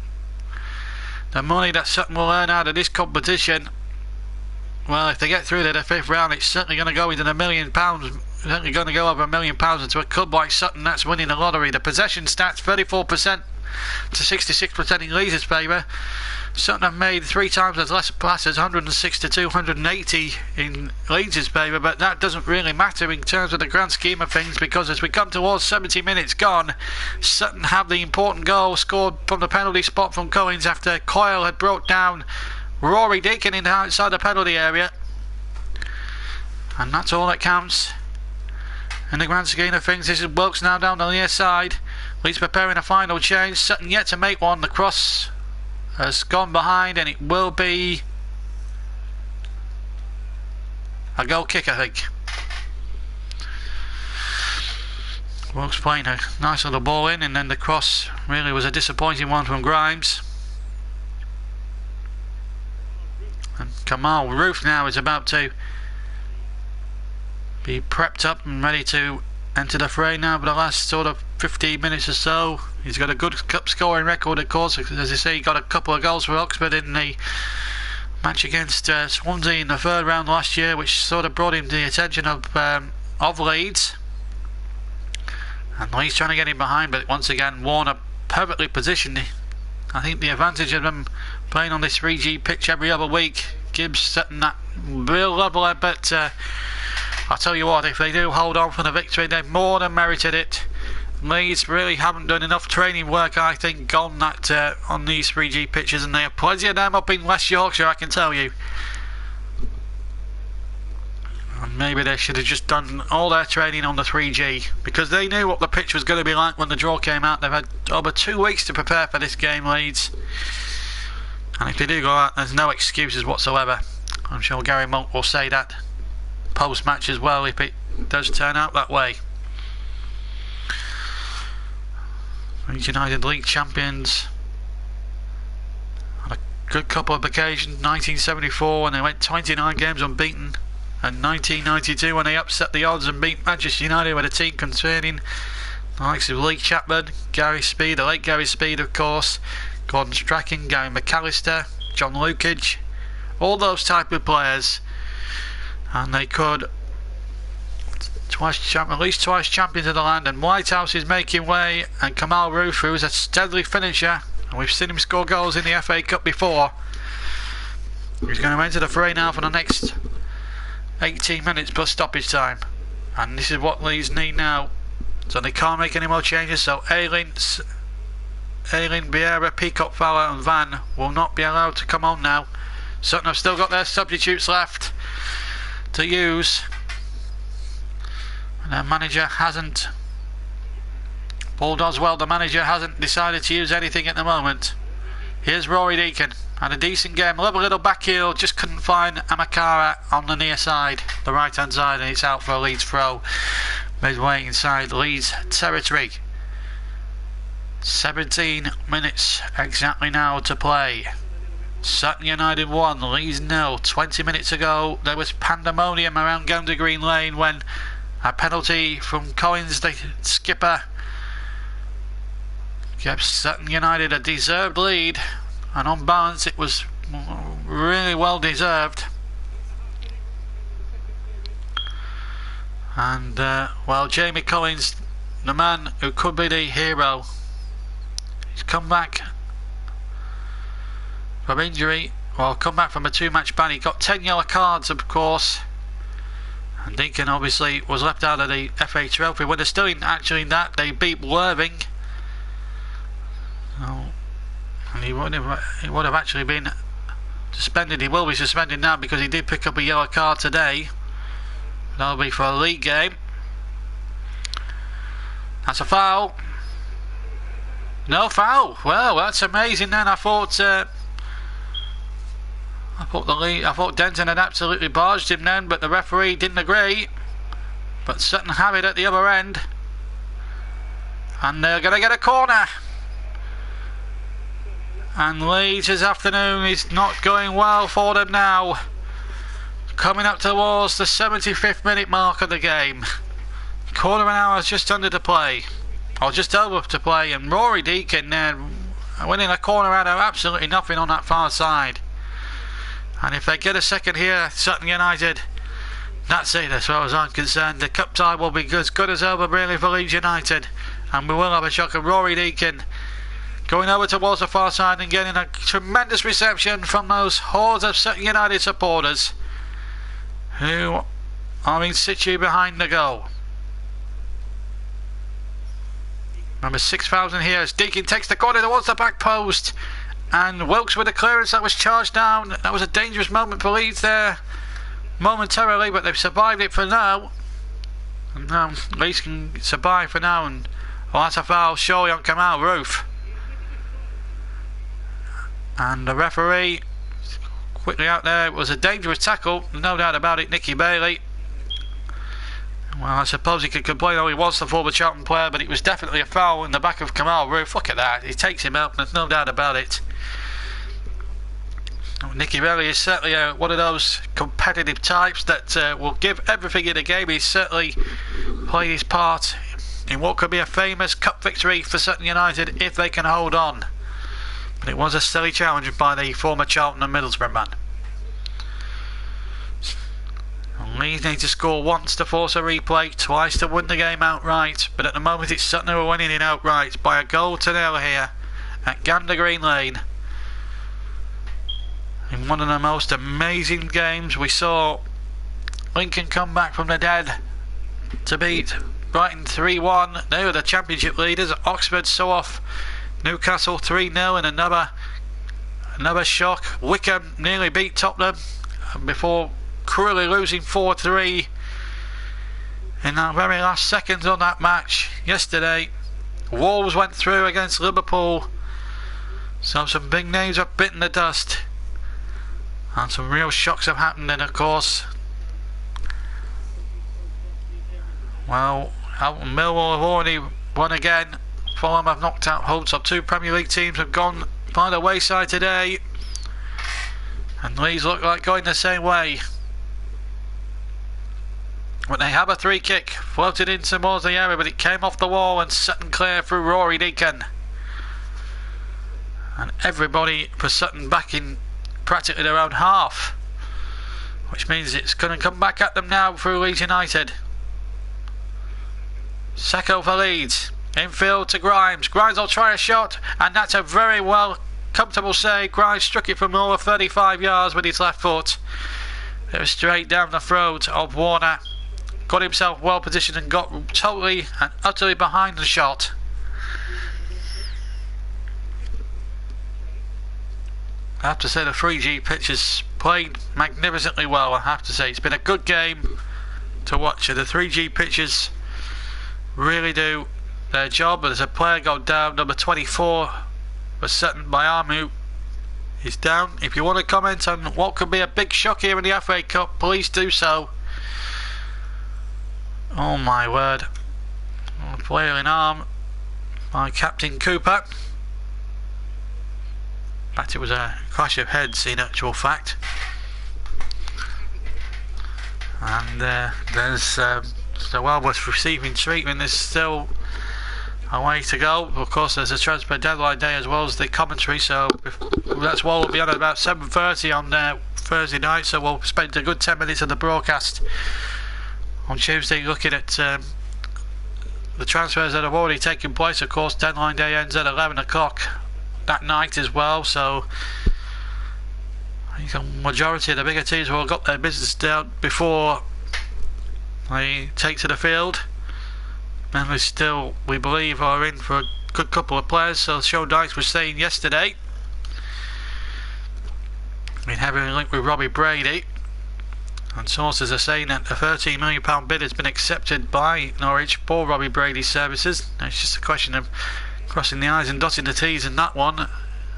the money that Sutton will earn out of this competition, well, if they get through to the 5th round, it's certainly going to go into the £1 million. Certainly going to go over £1 million into a club like Sutton. That's winning the lottery. The possession stats, 34% to 66% in Leeds' favour. Sutton have made 3 times as less passes, 106 to 280 in Leeds' favour, but that doesn't really matter in terms of the grand scheme of things, because as we come towards 70 minutes gone, Sutton have the important goal scored from the penalty spot from Collins after Coyle had brought down Rory Deacon in the outside the penalty area, and that's all that counts in the grand scheme of things. This is Wilkes now down the near side. Leeds preparing a final change. Sutton yet to make one. The cross has gone behind, and it will be a goal kick, I think. Wilkes playing a nice little ball in, and then the cross really was a disappointing one from Grimes. And Kamal Roof now is about to be prepped up and ready to enter the fray now for the last sort of 15 minutes or so. He's got a good cup scoring record, of course. As I say, he got a couple of goals for Oxford in the match against Swansea in the third round last year, which sort of brought him to the attention of Leeds. And Leeds trying to get him behind, but once again Warner perfectly positioned. I think the advantage of them playing on this 3G pitch every other week, Gibbs setting that real leveler, but I'll tell you what, if they do hold on for the victory, they've more than merited it. Leeds really haven't done enough training work, I think, on these 3G pitches, and there are plenty of them up in West Yorkshire, I can tell you. And maybe they should have just done all their training on the 3G, because they knew what the pitch was going to be like when the draw came out. They've had over 2 weeks to prepare for this game, Leeds. And if they do go out, there's no excuses whatsoever. I'm sure Gary Monk will say that post-match as well, if it does turn out that way. Leeds United League champions on a good couple of occasions. 1974 when they went 29 games unbeaten, and 1992 when they upset the odds and beat Manchester United with a team containing the likes of Lee Chapman, Gary Speed, the late Gary Speed of course, Gordon Strachan, Gary McAllister, John Lukage, all those type of players. And they could at least twice champions of the land, and Whitehouse is making way, and Kamal Roof, who is a deadly finisher, and we've seen him score goals in the FA Cup before. He's going to enter the fray now for the next 18 minutes plus stoppage time, and this is what Leeds need now, so they can't make any more changes. So Aileen, Vieira, Peacock, Fowler and Van will not be allowed to come on now. Sutton have still got their substitutes left to use, and their manager hasn't, Paul Doswell, the manager, hasn't decided to use anything at the moment. Here's Rory Deacon, had a decent game, a little back heel, just couldn't find Amakara on the near side, the right hand side, and it's out for a Leeds throw midway inside Leeds territory. 17 minutes exactly now to play. Sutton United 1, Leeds 0. 20 minutes ago there was pandemonium around Gander Green Lane when a penalty from Collins, the skipper, gave Sutton United a deserved lead, and on balance it was really well deserved. And well, Jamie Collins, the man who could be the hero, he's come back from injury, well, come back from a 2-match ban. He got 10 yellow cards, of course, and Deacon obviously was left out of the FA Trophy. When they're still actually in that, they beat Worthing. Oh, and he would have actually been suspended. He will be suspended now because he did pick up a yellow card today. That'll be for a league game. That's a foul. No foul. Well, that's amazing. Then I thought Denton had absolutely barged him then, but the referee didn't agree. But Sutton have it at the other end, and they're going to get a corner. And Leeds this afternoon is not going well for them now. Coming up towards the 75th minute mark of the game. Quarter of an hour is just under to play, or just over to play, and Rory Deacon winning a corner out of absolutely nothing on that far side. And if they get a second here, Sutton United, that's it as far as I'm concerned. The cup tie will be as good as over really for Leeds United, and we will have a shock of Rory Deacon going over towards the far side and getting a tremendous reception from those hordes of Sutton United supporters who are in situ behind the goal. Remember, 6,000 here as Deacon takes the corner towards the back post, and Wilkes with a clearance that was charged down. That was a dangerous moment for Leeds there momentarily, but they've survived it for now, and now Leeds can survive for now. And well, that's a foul surely on Kamal Roof, and the referee quickly out there. It was a dangerous tackle, no doubt about it, Nicky Bailey. Well, I suppose he could complain all he wants, the former Charlton player, but it was definitely a foul in the back of Kamal Roof. Look at that, he takes him out, there's no doubt about it. Nicky Bailey is certainly one of those competitive types that will give everything in a game. He's certainly played his part in what could be a famous cup victory for Sutton United if they can hold on. But it was a silly challenge by the former Charlton and Middlesbrough man. Leeds need to score once to force a replay, twice to win the game outright, but at the moment it's Sutton who are winning it outright by a goal to nil here at Gander Green Lane. In one of the most amazing games, we saw Lincoln come back from the dead to beat Brighton 3-1. They were the championship leaders. Oxford saw off Newcastle 3-0 in another shock. Wickham nearly beat Tottenham before cruelly losing 4-3 in the very last seconds on that match yesterday. Wolves went through against Liverpool, so some big names have bitten the dust and some real shocks have happened. And of course, well, Millwall have already won again. Fulham have knocked out Hull, so 2 Premier League teams have gone by the wayside today, and Leeds look like going the same way. But they have a 3 kick floated in towards the area, but it came off the wall and Sutton clear through Rory Deacon. And everybody for Sutton back in practically their own half, which means it's going to come back at them now through Leeds United. Secco for Leeds, infield to Grimes. Grimes will try a shot, and that's a very well comfortable save. Grimes struck it from over 35 yards with his left foot. It was straight down the throat of Warner. Got himself well positioned and got totally and utterly behind the shot. I have to say the 3G pitch has played magnificently well. I have to say it's been a good game to watch. The 3G pitches really do their job. There's a player go down, number 24 for Sutton by Armu. He's down. If you want to comment on what could be a big shock here in the FA Cup, please do so. Oh my word. Flailing arm by Captain Cooper. In fact, it was a clash of heads in actual fact. And there's so Wellworth receiving treatment. There's still a way to go. Of course, there's a transfer deadline day as well as the commentary, so that's what will be on at about 7:30 on Thursday night. So we'll spend a good 10 minutes of the broadcast on Tuesday looking at the transfers that have already taken place. Of course, deadline day ends at 11 o'clock that night as well, so I think a majority of the bigger teams will have got their business down before they take to the field. Manly still, we believe, are in for a good couple of players. So Sean Dykes was saying yesterday, in heavily linked with Robbie Brady, and sources are saying that a £13 million bid has been accepted by Norwich for Robbie Brady's services. It's just a question of crossing the I's and dotting the T's in that one.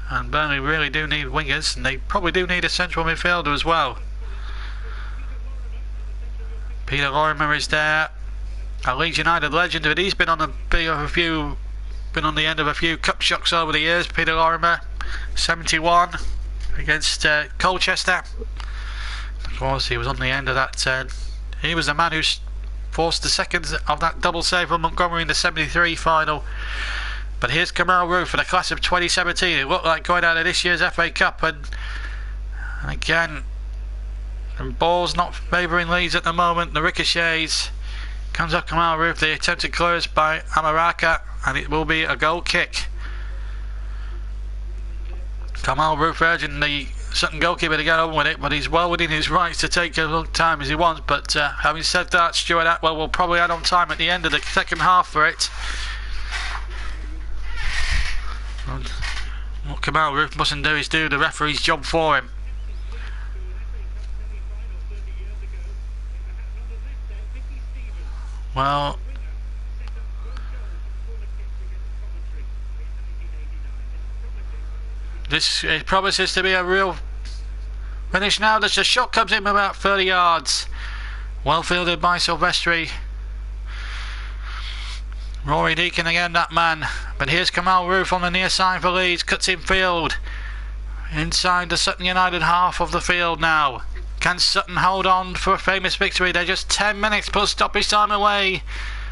And Burnley really do need wingers, and they probably do need a central midfielder as well. Peter Lorimer is there, a Leeds United legend, but he's been on the end of a few cup shocks over the years. Peter Lorimer, 71 against Colchester. Of course, he was on the end of that. He was the man who forced the second of that double save from Montgomery in the 73 final. But here's Kamal Roof for the class of 2017. It looked like going out of this year's FA Cup, and again, the ball's not favouring Leeds at the moment. The ricochets comes up Kamal Roof. The attempted clearance by Amaraka, and it will be a goal kick. Kamal Roof urging the Sutton goalkeeper to get on with it, but he's well within his rights to take as long time as he wants. But having said that, Stuart Atwell will probably add on time at the end of the second half for it. And what Kamal Roof mustn't do is do the referee's job for him. Well, this it promises to be a real Finish now. There's a shot comes in about 30 yards. Well fielded by Silvestri. Rory Deacon again, that man. But here's Kamal Roof on the near side for Leeds. Cuts in field. Inside the Sutton United half of the field now. Can Sutton hold on for a famous victory? They're just 10 minutes plus stoppage time away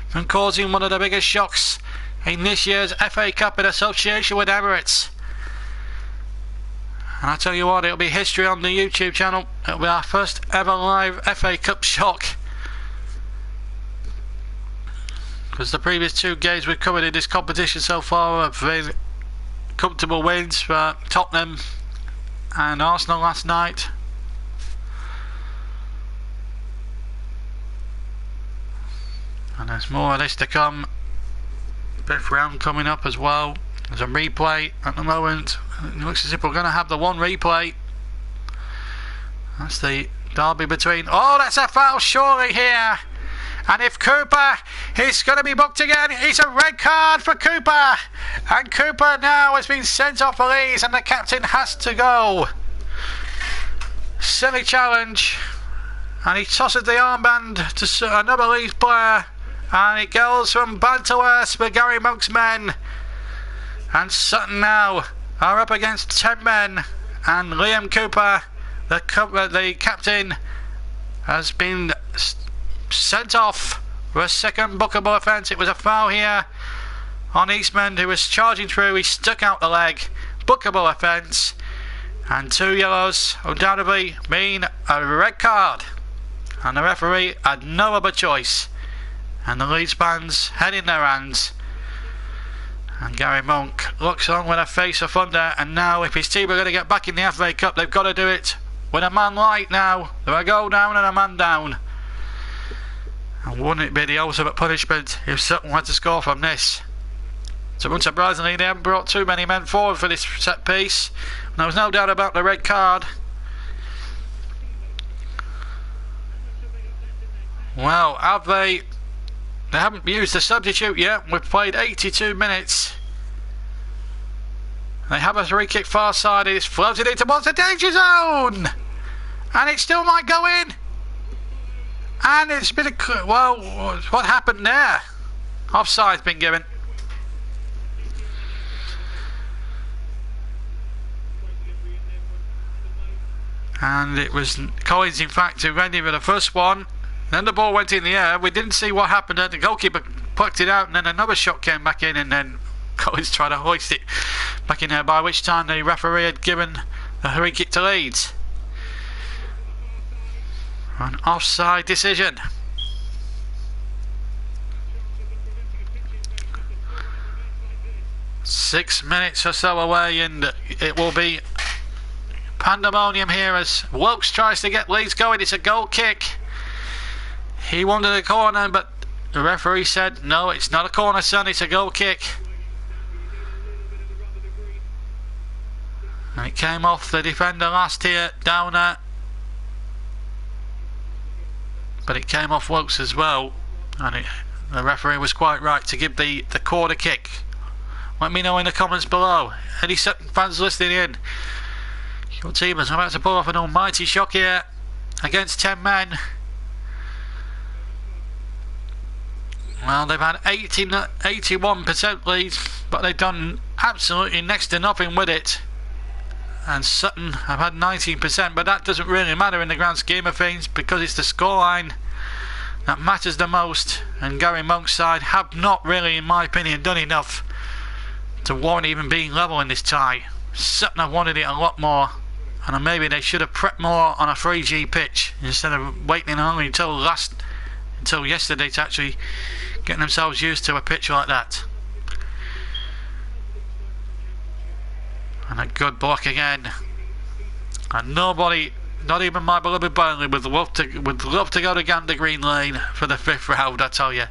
from causing one of the biggest shocks in this year's FA Cup in association with Emirates. And I tell you what, it'll be history on the YouTube channel. It'll be our first ever live FA Cup shock. Because the previous 2 games we've covered in this competition so far have been comfortable wins for Tottenham and Arsenal last night. And there's more of this to come. 5th round coming up as well. There's a replay at the moment. It looks as if we're going to have the one replay. That's the derby between... Oh, that's a foul surely here. And if Cooper is going to be booked again, it's a red card for Cooper. And Cooper now has been sent off for Leeds and the captain has to go. Silly challenge. And he tosses the armband to another Leeds player. And it goes from bad to worse for Gary Monk's men. And Sutton now are up against 10 men. And Liam Cooper, the captain, has been sent off for a second bookable offence. It was a foul here on Eastman, who was charging through. He stuck out the leg. Bookable offence. And 2 yellows, undoubtedly being a red card. And the referee had no other choice. And the Leeds fans head in their hands. And Gary Monk looks on with a face of thunder. And now if his team are going to get back in the FA Cup, they've got to do it with a man light now. They're a goal down and a man down. And wouldn't it be the ultimate punishment if Sutton had to score from this? So unsurprisingly, they haven't brought too many men forward for this set piece. And there was no doubt about the red card. Well, have they... They haven't used the substitute yet. We've played 82 minutes. They have a free kick far side. It's floated in towards the danger zone. And it still might go in. And it's been a... Well, what happened there? Offside's been given. And it was Collins, in fact, who ran in for the first one. Then the ball went in the air. We didn't see what happened. The goalkeeper plucked it out, and then another shot came back in, and then Collins tried to hoist it back in there, by which time the referee had given the free kick to Leeds. An offside decision. Six minutes or so away, and it will be pandemonium here as Wilkes tries to get Leeds going. It's a goal kick. He wanted a corner, but the referee said, no, it's not a corner, son, it's a goal kick. And it came off the defender last here, Downer. But it came off Wilkes as well. And the referee was quite right to give the corner kick. Let me know in the comments below. Any Sutton fans listening in, your team is about to pull off an almighty shock here against 10 men. Well, they've had 81% lead, but they've done absolutely next to nothing with it. And Sutton have had 19%, but that doesn't really matter in the grand scheme of things, because it's the scoreline that matters the most. And Gary Monk's side have not really, in my opinion, done enough to warrant even being level in this tie. Sutton have wanted it a lot more, and maybe they should have prepped more on a 3G pitch instead of waiting only until yesterday to actually getting themselves used to a pitch like that. And a good block again. And nobody, not even my beloved Burnley, would love to go to Gander Green Lane for the 5th round, I tell you.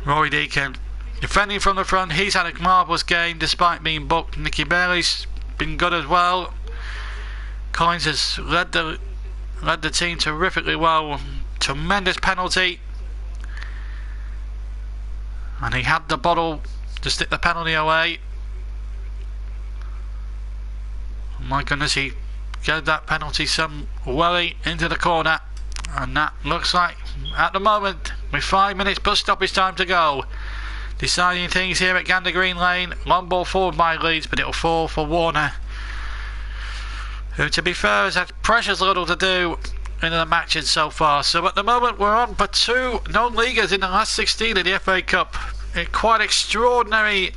Rory Deacon defending from the front. He's had a marvellous game despite being booked. Nicky Bailey's been good as well. Collins has led the team terrifically well. Tremendous penalty. And he had the bottle to stick the penalty away. Oh my goodness, he gave that penalty some welly into the corner, and that looks like, at the moment, with 5 minutes plus stoppage time to go, deciding things here at Gander Green Lane. Long ball forward by Leeds, but it'll fall for Warner, who, to be fair, has had precious little to do in the matches so far. So at the moment we're on for 2 non-leaguers in the last 16 of the FA Cup. A quite extraordinary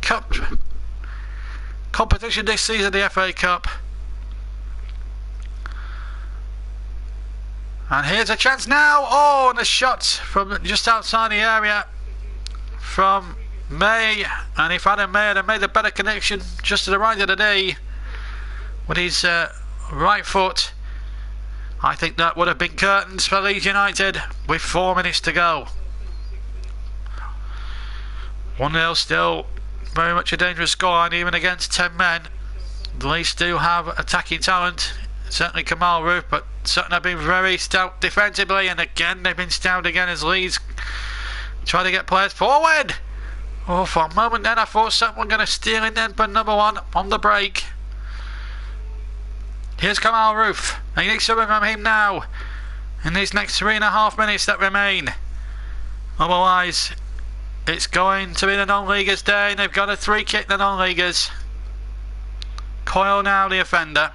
cup competition this season, the FA Cup. And here's a chance now. Oh, and a shot from just outside the area from May. And if Adam May had made a better connection just to the right of the day with his right foot, I think that would have been curtains for Leeds United with 4 minutes to go. 1-0 still, very much a dangerous scoreline even against 10 men. The Leeds do have attacking talent, certainly Kamal Roof, but Sutton have been very stout defensively, and again they've been stout again as Leeds try to get players forward. Oh, for a moment then I thought Sutton were going to steal in then for number 1 on the break. Here's Kamal Roof. He needs something from him now in these next 3.5 minutes that remain. Otherwise, it's going to be the non-leaguers' day. They've got a 3 kick, the non-leaguers. Coyle now the offender.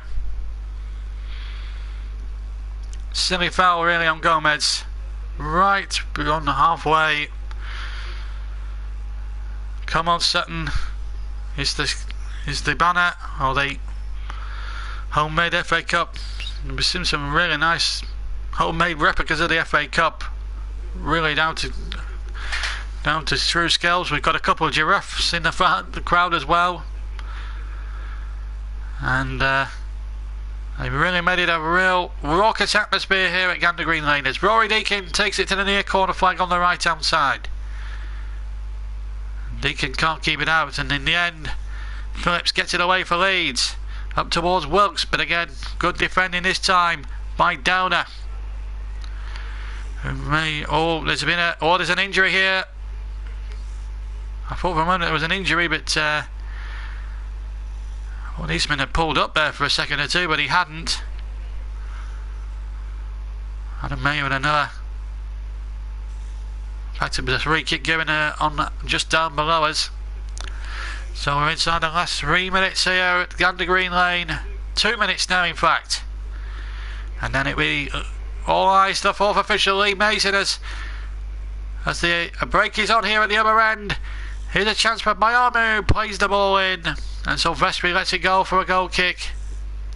Silly foul really on Gomez. Right beyond the halfway. Come on, Sutton. Is the banner or the homemade FA Cup? We've seen some really nice homemade replicas of the FA Cup, really down to true scales. We've got a couple of giraffes in the crowd as well, and they've really made it a real raucous atmosphere here at Gander Green Lane as Rory Deakin takes it to the near corner flag on the right hand side. Deakin can't keep it out, and in the end Phillips gets it away for Leeds. Up towards Wilkes, but again, good defending this time by Downer. There's an injury here. I thought for a moment there was an injury, but Eastman had pulled up there for a second or two, but he hadn't. Adam May with another. In fact, it was a free kick given on just down below us. So we're inside the last 3 minutes here at Gander Green Lane. 2 minutes now, in fact. And then it'll be all eyes to the 4th official, Lee Mason, as the break is on here at the other end. Here's a chance for Bayamu, plays the ball in, and Silvestri lets it go for a goal kick.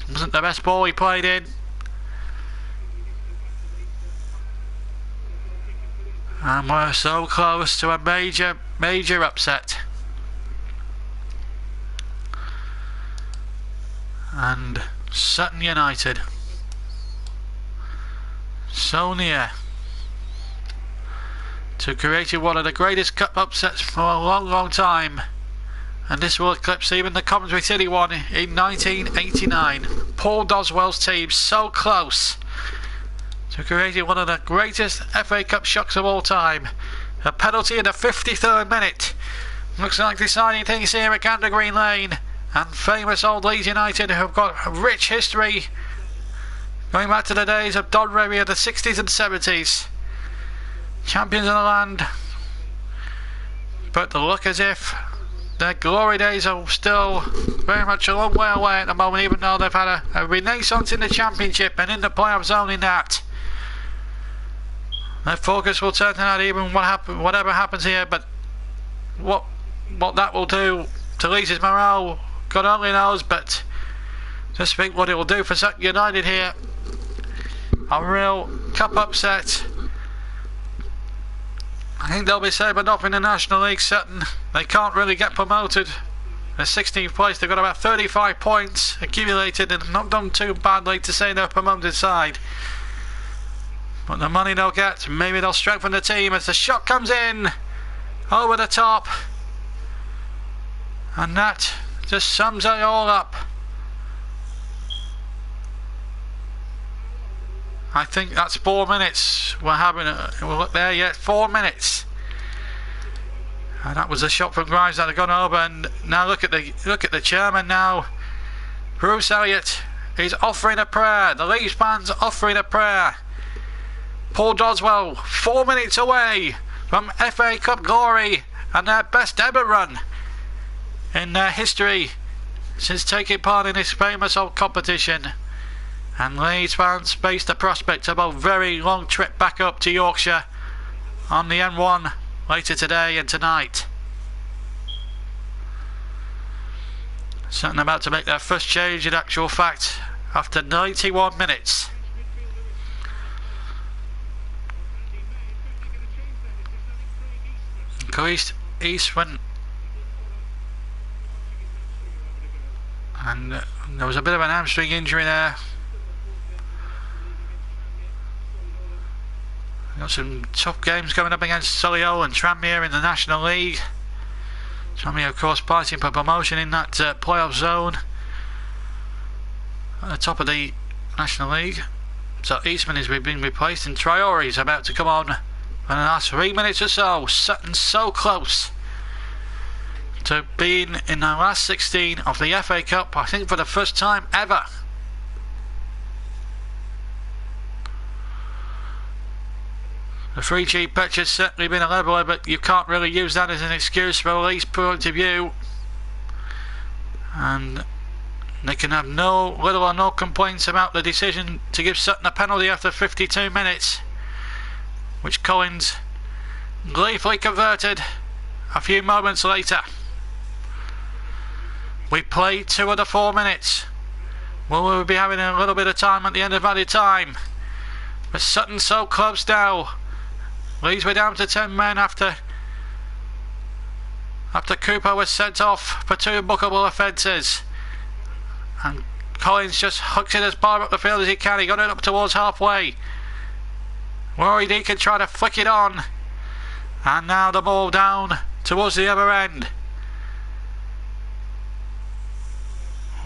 Wasn't the best ball he played in. And we're so close to a major upset. And Sutton United so near to creating one of the greatest cup upsets for a long time, and this will eclipse even the Coventry City one in 1989. Paul Doswell's team so close to creating one of the greatest FA Cup shocks of all time. A penalty in the 53rd minute looks like deciding things here at Gander Green Lane. And famous old Leeds United, who have got a rich history going back to the days of Don Revie of the 60s and 70s. Champions of the land, but they look as if their glory days are still very much a long way away at the moment, even though they've had a renaissance in the Championship and in the playoffs only that. Their focus will turn to that even whatever happens here, but what that will do to Leeds' morale, God only knows, but just think what it will do for Sutton United here. A real cup upset. I think they'll be saving off in the National League. Sutton, they can't really get promoted. They're 16th place, they've got about 35 points accumulated and not done too badly to say they're a promoted side. But the money they'll get, maybe they'll strengthen the team as the shot comes in over the top. And that just sums it all up. I think that's 4 minutes. We're look there yet, 4 minutes. And that was a shot from Grimes that had gone over. And now look at the chairman now. Bruce Elliott is offering a prayer. The Leeds fans offering a prayer. Paul Doswell, 4 minutes away from FA Cup glory and their best ever run in their history since taking part in this famous old competition. And Leeds fans face the prospect of a very long trip back up to Yorkshire on the M1 later today and tonight. Sutton about to make their first change in actual fact after 91 minutes. Eastman, and there was a bit of an hamstring injury there. Got some tough games coming up against Solihull and Tranmere in the National League. Tranmere, of course, fighting for promotion in that playoff zone at the top of the National League. So Eastman is being replaced and Traore is about to come on for the last 3 minutes or so. Sutton's so close to being in the last 16 of the FA Cup, I think for the first time ever. The 3G pitch has certainly been a leveller, but you can't really use that as an excuse for a Leeds point of view. And they can have little or no complaints about the decision to give Sutton a penalty after 52 minutes, which Collins gleefully converted a few moments later. We played 2 of the 4 minutes. We'll be having a little bit of time at the end of added time. But Sutton so close now. Leeds were down to 10 men after Cooper was sent off for 2 bookable offences. And Collins just hooks it as far up the field as he can. He got it up towards halfway. Worried he can try to flick it on. And now the ball down towards the other end.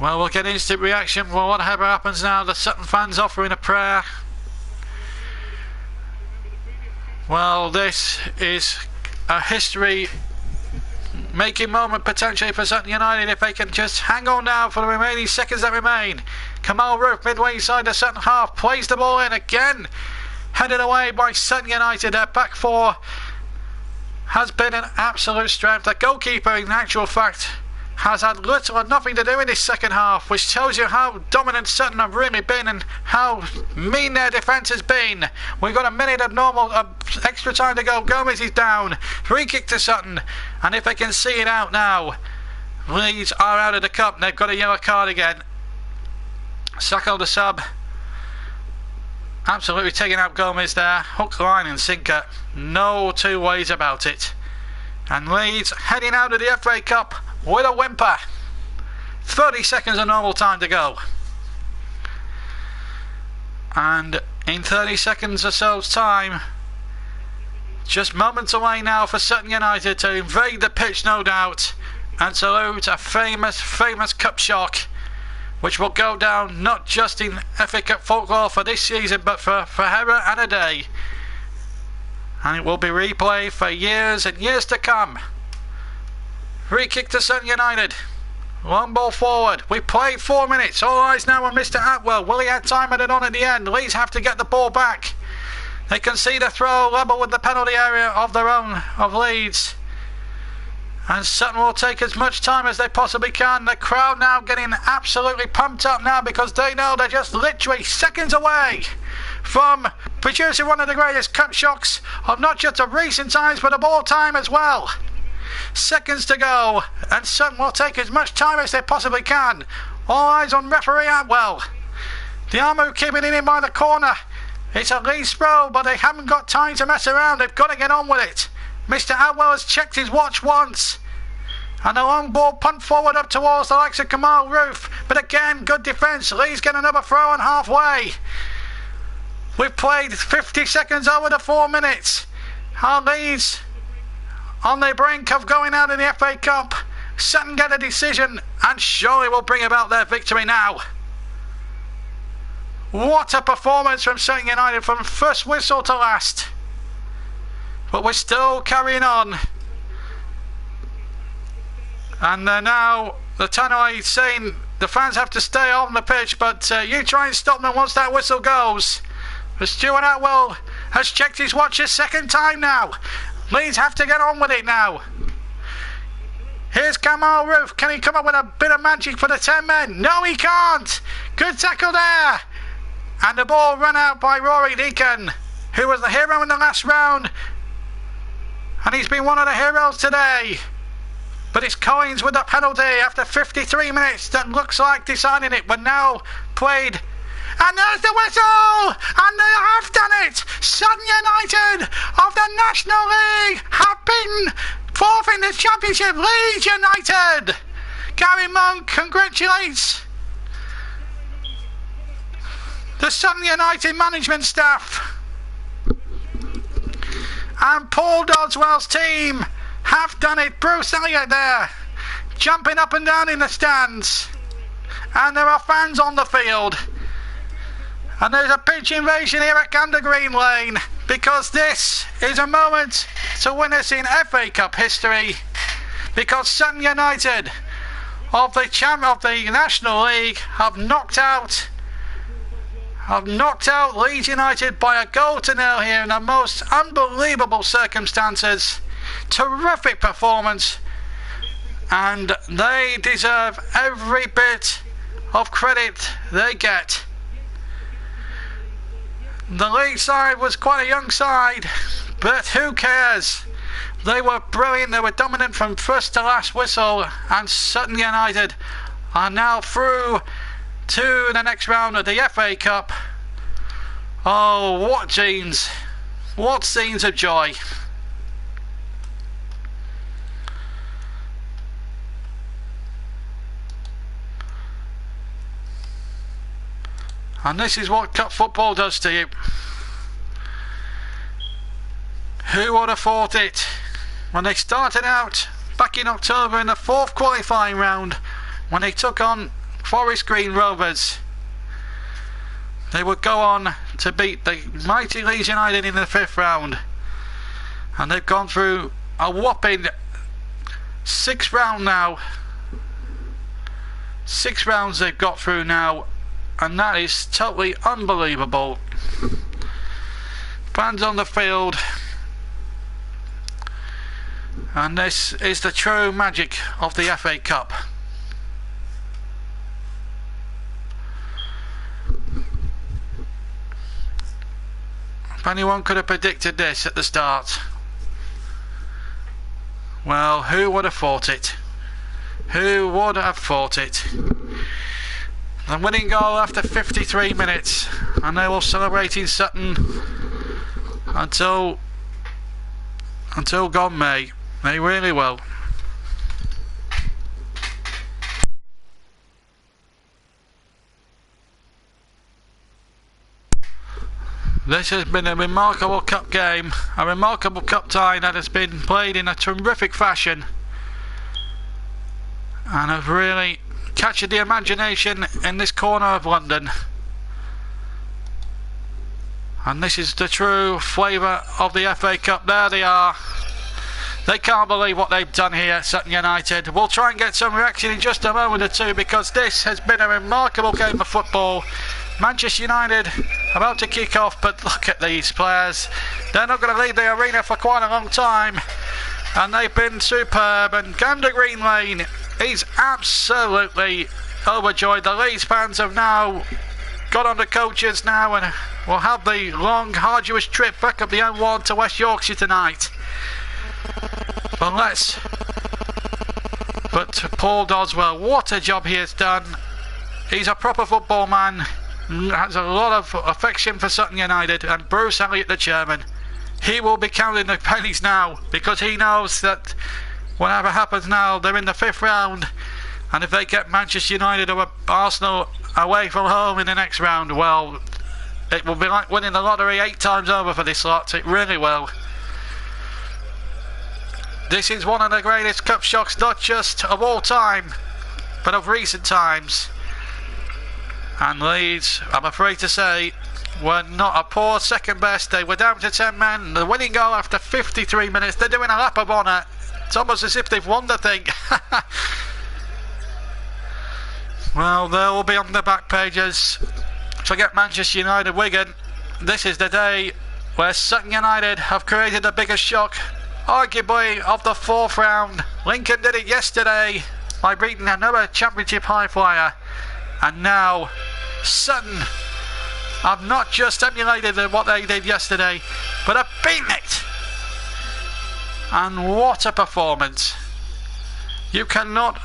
Well, we'll get instant reaction. Well, whatever happens now, the Sutton fans offering a prayer. Well, this is a history-making moment potentially for Sutton United if they can just hang on now for the remaining seconds that remain. Kamal Roof, midway inside the Sutton half, plays the ball in again. Headed away by Sutton United. Their back four has been an absolute strength. The goalkeeper, in actual fact, has had little or nothing to do in this second half, which tells you how dominant Sutton have really been and how mean their defence has been. We've got a minute of extra time to go. Gomez is down. Free kick to Sutton, and if they can see it out now, Leeds are out of the cup. They've got a yellow card again. Sacco the sub, absolutely taking out Gomez there. Hook, line and sinker. No two ways about it. And Leeds heading out of the FA Cup with a whimper. 30 seconds of normal time to go. And in 30 seconds or so's time, just moments away now for Sutton United to invade the pitch, no doubt, and salute a famous cup shock, which will go down not just in FA Cup folklore for this season, but for forever and a day. And it will be replayed for years and years to come. Free kick to Sutton United. Long ball forward. We played 4 minutes. All eyes now on Mr. Atwell. Will he have time added on at the end? Leeds have to get the ball back. They can see the throw level with the penalty area of their own, of Leeds. And Sutton will take as much time as they possibly can. The crowd now getting absolutely pumped up now because they know they're just literally seconds away from producing one of the greatest cup shocks of not just of recent times but of all time as well. Seconds to go, and Sutton will take as much time as they possibly can. All eyes on referee Atwell. The Armu keeping it in by the corner. It's a Leeds throw, but they haven't got time to mess around. They've got to get on with it. Mr. Atwell has checked his watch once. And a long ball punt forward up towards the likes of Kamal Roof. But again, good defence. Leeds get another throw on halfway. We've played 50 seconds over the 4 minutes. Our Leeds on the brink of going out in the FA Cup. Sutton get a decision and surely will bring about their victory now. What a performance from Sutton United from first whistle to last. But we're still carrying on. And now the tannoy saying The fans have to stay on the pitch, but you try and stop them once that whistle goes. But Stuart Atwell has checked his watch a second time now. Leeds have to get on with it now. Here's Kamal Roof. Can he come up with a bit of magic for the 10 men? No, he can't. Good tackle there. And the ball run out by Rory Deacon, who was the hero in the last round. And he's been one of the heroes today. But it's Collins with the penalty after 53 minutes that looks like deciding it. But now played. And there's the whistle! And they have done it! Sutton United of the National League have been fourth in the Championship. Leeds United! Gary Monk congratulates the Sutton United management staff. And Paul Doddswell's team have done it. Bruce Elliott there, jumping up and down in the stands. And there are fans on the field. And there's a pitch invasion here at Gander Green Lane, because this is a moment to witness in FA Cup history, because Sutton United of the National League have knocked out Leeds United by 1-0 here in the most unbelievable circumstances. Terrific performance, and they deserve every bit of credit they get. The Leeds side was quite a young side, but who cares? They were brilliant, they were dominant from first to last whistle, and Sutton United are now through to the next round of the FA Cup. Oh, what scenes of joy. And this is what cup football does to you. Who would have thought it? When they started out back in October in the 4th qualifying round, when they took on Forest Green Rovers, they would go on to beat the mighty Leeds United in the 5th round. And they've gone through a whopping 6 rounds now. 6 rounds they've got through now. And that is totally unbelievable. Fans on the field. And this is the true magic of the FA Cup. If anyone could have predicted this at the start, well, who would have thought it? Who would have thought it? The winning goal after 53 minutes, and they will celebrate in Sutton until God may. They really will. This has been a remarkable cup game, a remarkable cup tie that has been played in a terrific fashion, and have really captured the imagination in this corner of London. And this is the true flavour of the FA Cup. There they are. They can't believe what they've done here, Sutton United. We'll try and get some reaction in just a moment or two, because this has been a remarkable game of football. Manchester United about to kick off, but look at these players. They're not going to leave the arena for quite a long time, and they've been superb. And Gander Green Lane is absolutely overjoyed. The Leeds fans have now got on the coaches now, and will have the long, arduous trip back up the M1 to West Yorkshire tonight. But Paul Doddswell, what a job he has done. He's a proper football man, has a lot of affection for Sutton United, and Bruce Elliott, the chairman, he will be counting the pennies now, because he knows that whatever happens now, they're in the 5th round, and if they get Manchester United or Arsenal away from home in the next round, well, it will be like winning the lottery 8 times over for this lot. It really will. This is one of the greatest cup shocks, not just of all time, but of recent times. And Leeds, I'm afraid to say, were not a poor second best. They were down to 10 men. The winning goal after 53 minutes. They're doing a lap of honour. It's almost as if they've won the thing. Well, they will be on the back pages. Forget Manchester United, Wigan. This is the day where Sutton United have created the biggest shock, arguably, of the fourth round. Lincoln did it yesterday by beating another championship high flyer. And now, Sutton have not just emulated what they did yesterday, but have beaten it. And what a performance. You cannot...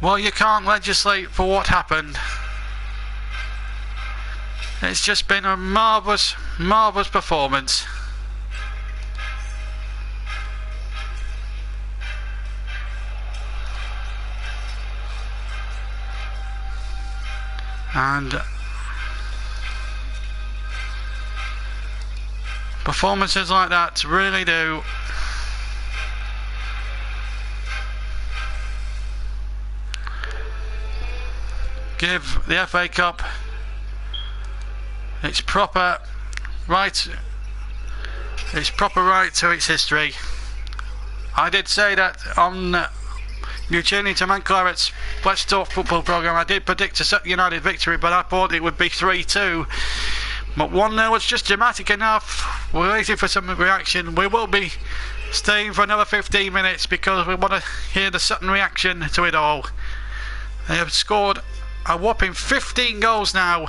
Well, you can't legislate for what happened. It's just been a marvellous, marvellous performance. And performances like that really do give the FA Cup its proper right to its history. I did say that on you tuning to Man Claret's Let's Talk Football programme. I did predict a Sutton United victory, but I thought it would be 3-2. But 1-0 was just dramatic enough. We're waiting for some reaction. We will be staying for another 15 minutes because we want to hear the Sutton reaction to it all. They have scored a whopping 15 goals now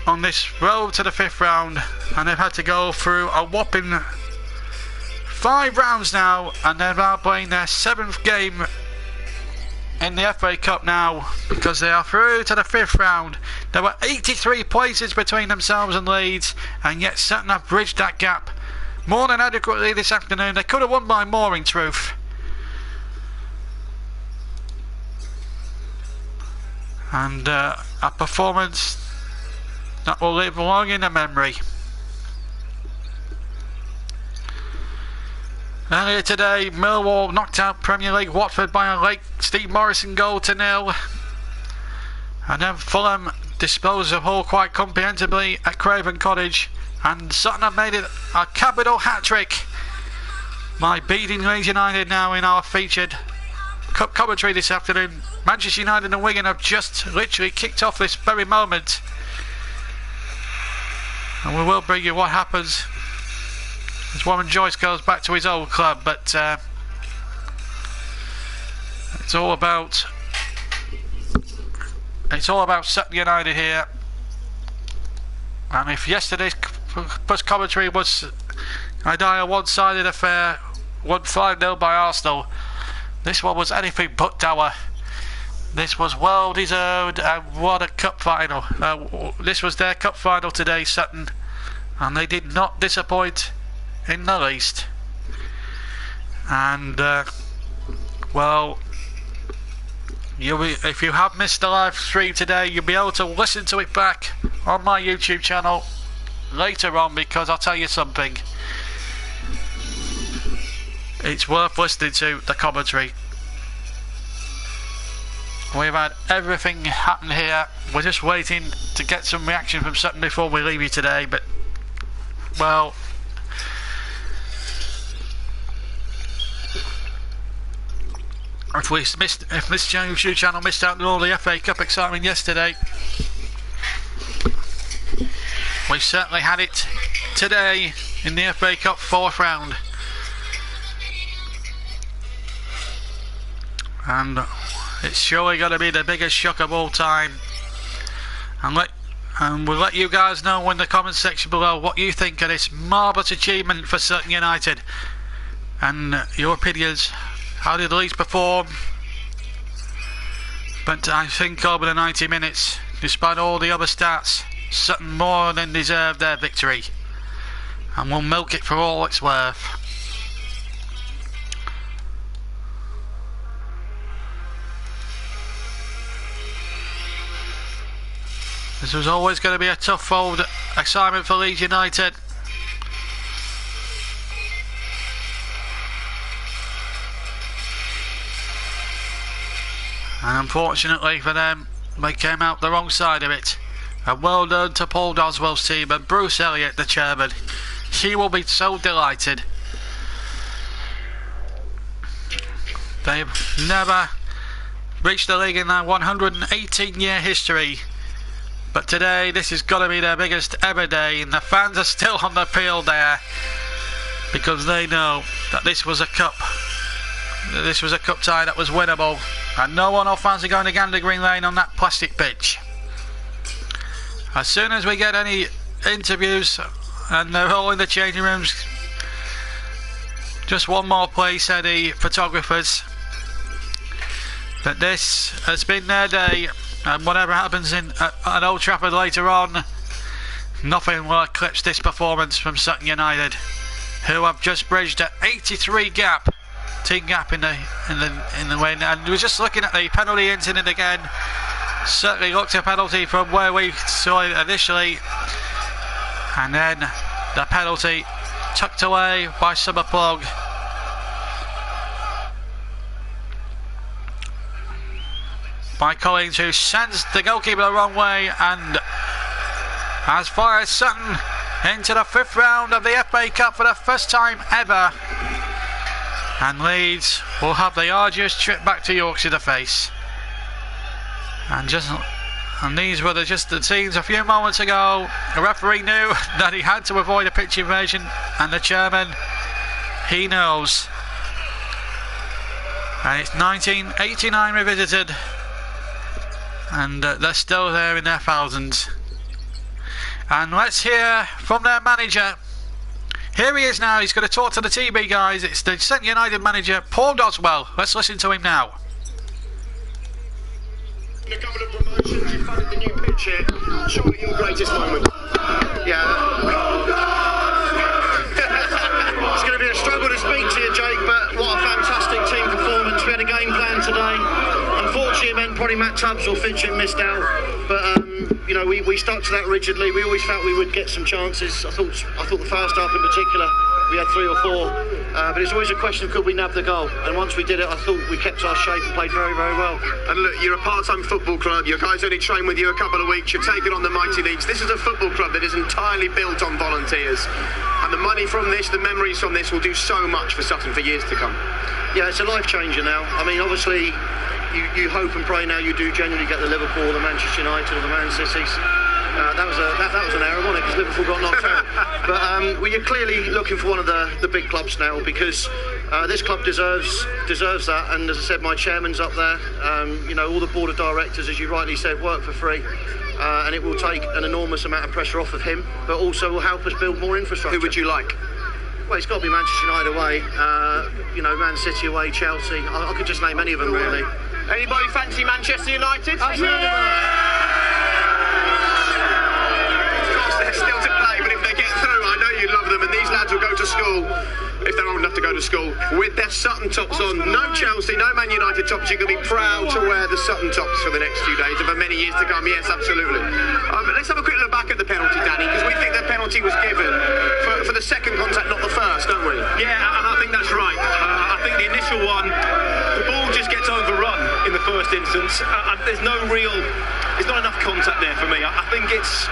on this road to the 5th round, and they've had to go through a whopping 5 rounds now, and they're now playing their 7th game in the FA Cup now, because they are through to the 5th round. There were 83 places between themselves and Leeds, and yet Sutton have bridged that gap more than adequately this afternoon. They could have won by more, in truth. And a performance that will live long in the memory. Earlier today, Millwall knocked out Premier League Watford by a late Steve Morrison goal to 0. And then Fulham disposed of Hull quite comprehensively at Craven Cottage. And Sutton have made it a capital hat-trick by beating Leeds United now in our featured Cup commentary this afternoon. Manchester United and Wigan have just literally kicked off this very moment. And we will bring you what happens as Warren Joyce goes back to his old club, but it's all about Sutton United here. And if yesterday's post commentary was a dire one-sided affair, won 5-0 by Arsenal, this one was anything but dour. This was well deserved, and what a cup final. This was their cup final today, Sutton, and they did not disappoint in the least. And well, if you have missed the live stream today, you'll be able to listen to it back on my YouTube channel later on, because I'll tell you something, it's worth listening to the commentary. We've had everything happen here. We're just waiting to get some reaction from Sutton before we leave you today, but well, if this YouTube channel missed out on all the FA Cup excitement yesterday, we certainly had it today in the FA Cup 4th round. And it's surely going to be the biggest shock of all time. And we'll let you guys know in the comment section below what you think of this marvellous achievement for Sutton United. And your opinions. How did Leeds perform? But I think over the 90 minutes, despite all the other stats, Sutton more than deserved their victory. And we'll milk it for all it's worth. This was always going to be a tough fold assignment for Leeds United. And unfortunately for them, they came out the wrong side of it. And well done to Paul Doswell's team and Bruce Elliott, the chairman. He will be so delighted. They've never reached the league in their 118-year history. But today, this has got to be their biggest ever day, and the fans are still on the field there because they know that this was a cup. This was a cup tie that was winnable, and no one or fans are going to Gander Green Lane on that plastic pitch. As soon as we get any interviews, and they're all in the changing rooms, just one more play, said the photographers, that this has been their day, and whatever happens at Old Trafford later on, nothing will eclipse this performance from Sutton United, who have just bridged an 83 team gap in the win. And we're just looking at the penalty incident again. Certainly looked a penalty from where we saw it initially, and then the penalty tucked away by Summerplug. By Collins, who sends the goalkeeper the wrong way, and as far as Sutton into the 5th round of the FA Cup for the first time ever, and Leeds will have the arduous trip back to Yorkshire to face. And these were just the scenes a few moments ago. The referee knew that he had to avoid a pitch invasion, and the chairman, he knows. And it's 1989 revisited, and they're still there in their thousands. And let's hear from their manager. Here he is now. He's going to talk to the TV guys. It's the Sutton United manager, Paul Doswell. Let's listen to him now. A couple of promotions, you funded the new pitch here. Surely your greatest moment. Yeah. It's going to be a struggle to speak to you, Jake, but what a fantastic team performance. We had a game plan today. Unfortunately, it meant probably Matt Tubbs or Fitchin missed out, but you know, we stuck to that rigidly. We always felt we would get some chances. I thought the first half in particular we had 3 or 4, but it's always a question of could we nab the goal, and once we did it, I thought we kept our shape and played very, very well. And look, you're a part-time football club. Your guys only train with you a couple of weeks. You've taken on the mighty Leeds. This is a football club that is entirely built on volunteers, and the money from this, the memories from this, will do so much for Sutton for years to come. Yeah, it's a life changer now. I mean, obviously you hope and pray now you do genuinely get the Liverpool, the Manchester United or the Man Cities. That was an error, wasn't it? Because Liverpool got knocked out. But well, you're clearly looking for one of the big clubs now, because this club deserves that. And as I said, my chairman's up there. You know, all the board of directors, as you rightly said, work for free. And it will take an enormous amount of pressure off of him, but also will help us build more infrastructure. Who would you like? Well, it's got to be Manchester United away, you know, Man City away, Chelsea. I could just name any of them, really. Anybody fancy Manchester United? They're still to play, but if they get through, I know you love them, and these lads will go to school, if they're old enough to go to school, with their Sutton tops on. No Chelsea, no Man United tops. You're going to be proud to wear the Sutton tops for the next few days and for many years to come. Yes, absolutely. Let's have a quick look back at the penalty, Danny, because we think the penalty was given for the second contact, not the first, don't we? Yeah, and I think that's right. I think the initial one, the ball just gets overrun in the first instance. There's not enough contact there for me. I think it's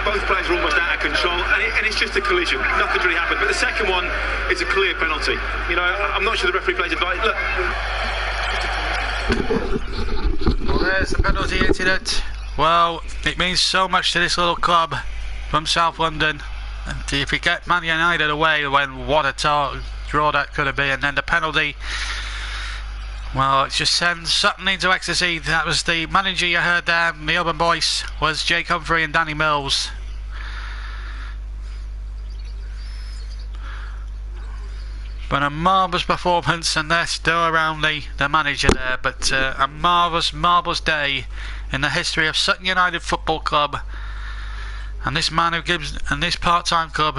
both players are almost out of control, and it's just a collision. Nothing's really happened. But the second one is a clear penalty. You know, I'm not sure the referee plays advice. Look. Well, there's the penalty incident. Well, it means so much to this little club from South London. And if you get Man United away, when what a draw that could have been, and then the penalty, well, it just sends Sutton into ecstasy. That was the manager you heard there. The other voice was Jake Humphrey and Danny Mills. But a marvellous performance, and they're still around the manager there. But a marvellous day in the history of Sutton United Football Club. And this man this part-time club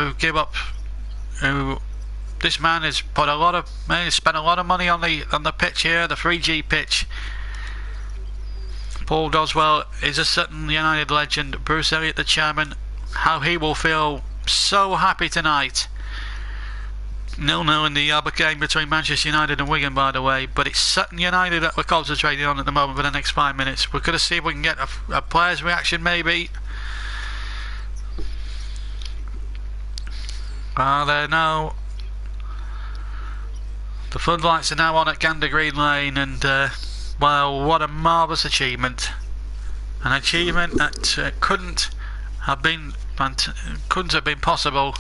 this man has spent a lot of money on the pitch here, the 3G pitch. Paul Doswell is a Sutton United legend. Bruce Elliott, the chairman, how he will feel so happy tonight. 0-0 in the other game between Manchester United and Wigan, by the way. But it's Sutton United that we're concentrating on at the moment for the next 5 minutes. We're going to see if we can get a player's reaction, maybe. Well, there now. The floodlights are now on at Gander Green Lane, and well, what a marvellous achievement. An achievement that couldn't have been possible.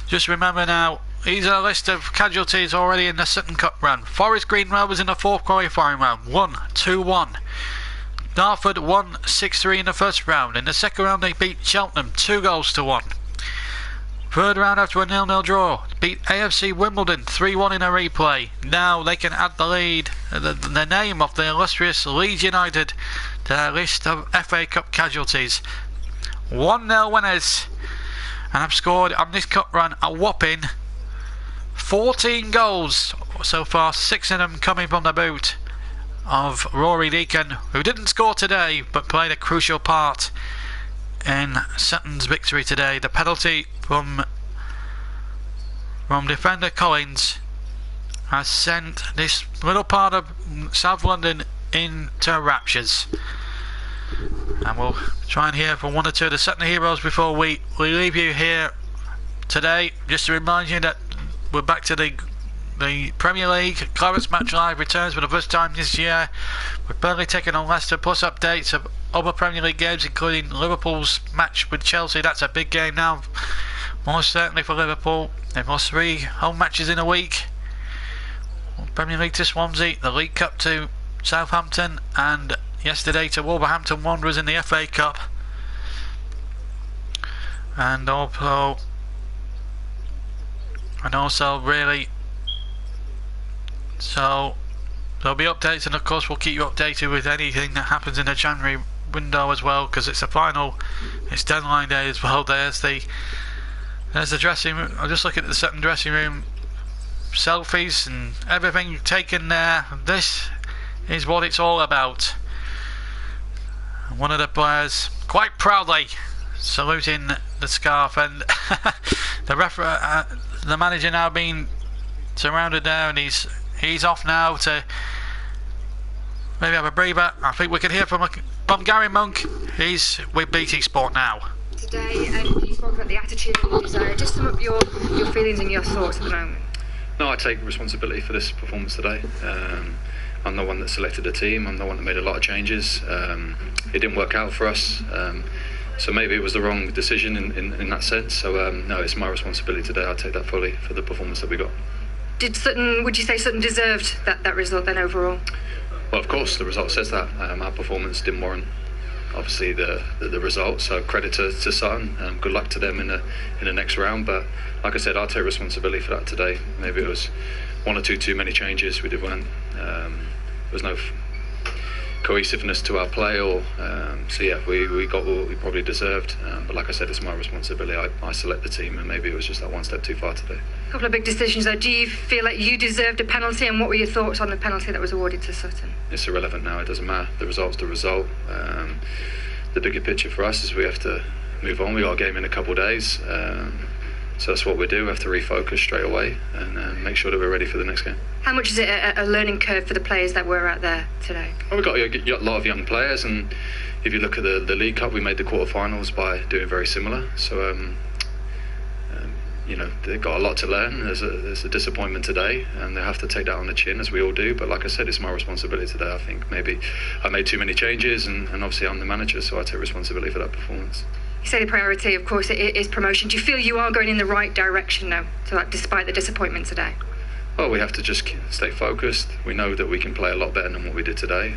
Just remember now, these are a list of casualties already in the Sutton Cup run. Forest Green Rovers in the 4th qualifying round, 1-2-1. Dartford won 6-3 in the first round. In the second round they beat Cheltenham 2-1. Third round after a 0-0 draw, beat AFC Wimbledon 3-1 in a replay. Now they can add the lead, the name of the illustrious Leeds United to their list of FA Cup casualties. 1-0 winners, and have scored on this cup run a whopping 14 goals so far, 6 of them coming from the boot of Rory Deacon, who didn't score today but played a crucial part in Sutton's victory today. The penalty from defender Collins has sent this little part of South London into raptures. And we'll try and hear from one or two of the Sutton heroes before we leave you here today. Just to remind you that we're back to the Premier League. Clarence Match Live returns for the first time this year. We're barely taking on Leicester, plus updates of other Premier League games, including Liverpool's match with Chelsea. That's a big game now, most certainly for Liverpool. They've lost 3 home matches in a week. Premier League to Swansea, the League Cup to Southampton, and yesterday to Wolverhampton Wanderers in the FA Cup. And also really, so there'll be updates, and of course we'll keep you updated with anything that happens in the January window as well, because it's it's deadline day as well. There's the dressing room. I'll just look at the Sutton dressing room selfies and everything taken there. This is what it's all about. One of the players quite proudly saluting the scarf, and the manager now being surrounded there, and he's off now to maybe have a breather. I think we can hear from Gary Monk. He's with BT Sport now. Today, you spoke about the attitude and the desire. Just sum up your feelings and your thoughts at the moment. No, I take responsibility for this performance today. I'm the one that selected the team. I'm the one that made a lot of changes. It didn't work out for us. So maybe it was the wrong decision in that sense. So no, it's my responsibility today. I take that fully for the performance that we got. Would you say Sutton deserved that result then overall? Well, of course, the result says that. Our performance didn't warrant, obviously, the result. So credit to Sutton. Good luck to them in the next round. But like I said, I'll take responsibility for that today. Maybe it was 1 or 2 too many changes. There was no cohesiveness to our play, so yeah, we got what we probably deserved, but like I said, it's my responsibility. I select the team, and maybe it was just that one step too far today. A couple of big decisions though. Do you feel like you deserved a penalty, and what were your thoughts on the penalty that was awarded to Sutton? It's irrelevant now. It doesn't matter. The result's the result. The bigger picture for us is we have to move on. We got a game in a couple of days, so that's what we do. We have to refocus straight away and make sure that we're ready for the next game. How much is it a learning curve for the players that were out there today? Well, we've got a lot of young players, and if you look at the League Cup, we made the quarterfinals by doing very similar. So, they've got a lot to learn. There's a disappointment today, and they have to take that on the chin, as we all do. But like I said, it's my responsibility today. I think maybe I made too many changes, and obviously I'm the manager, so I take responsibility for that performance. You say the priority, of course, it is promotion. Do you feel you are going in the right direction now, despite the disappointment today? Well, we have to just stay focused. We know that we can play a lot better than what we did today.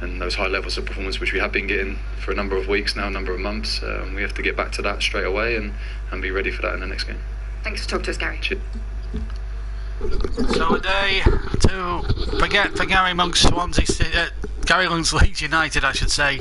And those high levels of performance, which we have been getting for a number of weeks now, a number of months, we have to get back to that straight away and be ready for that in the next game. Thanks for talking to us, Gary. Cheers. So a day to forget for Gary Monk's Gary Monk's Leeds United, I should say.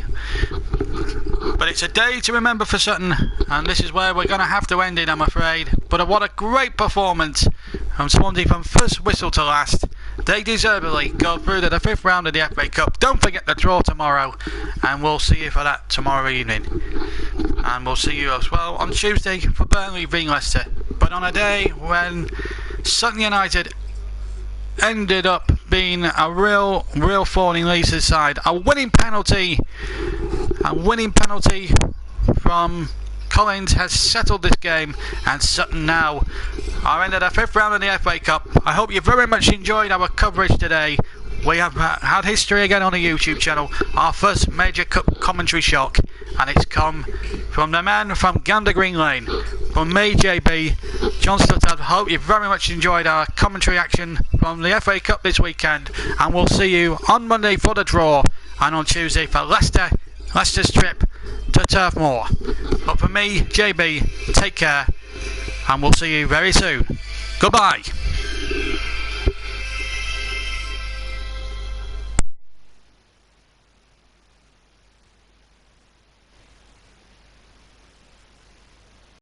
But it's a day to remember for Sutton, and this is where we're going to have to end it, I'm afraid. But what a great performance from Swansea from first whistle to last. They deservedly go through to the 5th round of the FA Cup. Don't forget the draw tomorrow, and we'll see you for that tomorrow evening. And we'll see you as well on Tuesday for Burnley v Leicester. But on a day when Sutton United ended up being a real thorn in Leeds' side. A winning penalty from Collins has settled this game, and Sutton now are into the 5th round of the FA Cup. I hope you very much enjoyed our coverage today. We have had history again on the YouTube channel, our first major cup commentary shock, and it's come from the man from Gander Green Lane. From me, JB, John Stuttard, hope you very much enjoyed our commentary action from the FA Cup this weekend, and we'll see you on Monday for the draw, and on Tuesday for Leicester's trip to Turf Moor. But for me, JB, take care, and we'll see you very soon. Goodbye.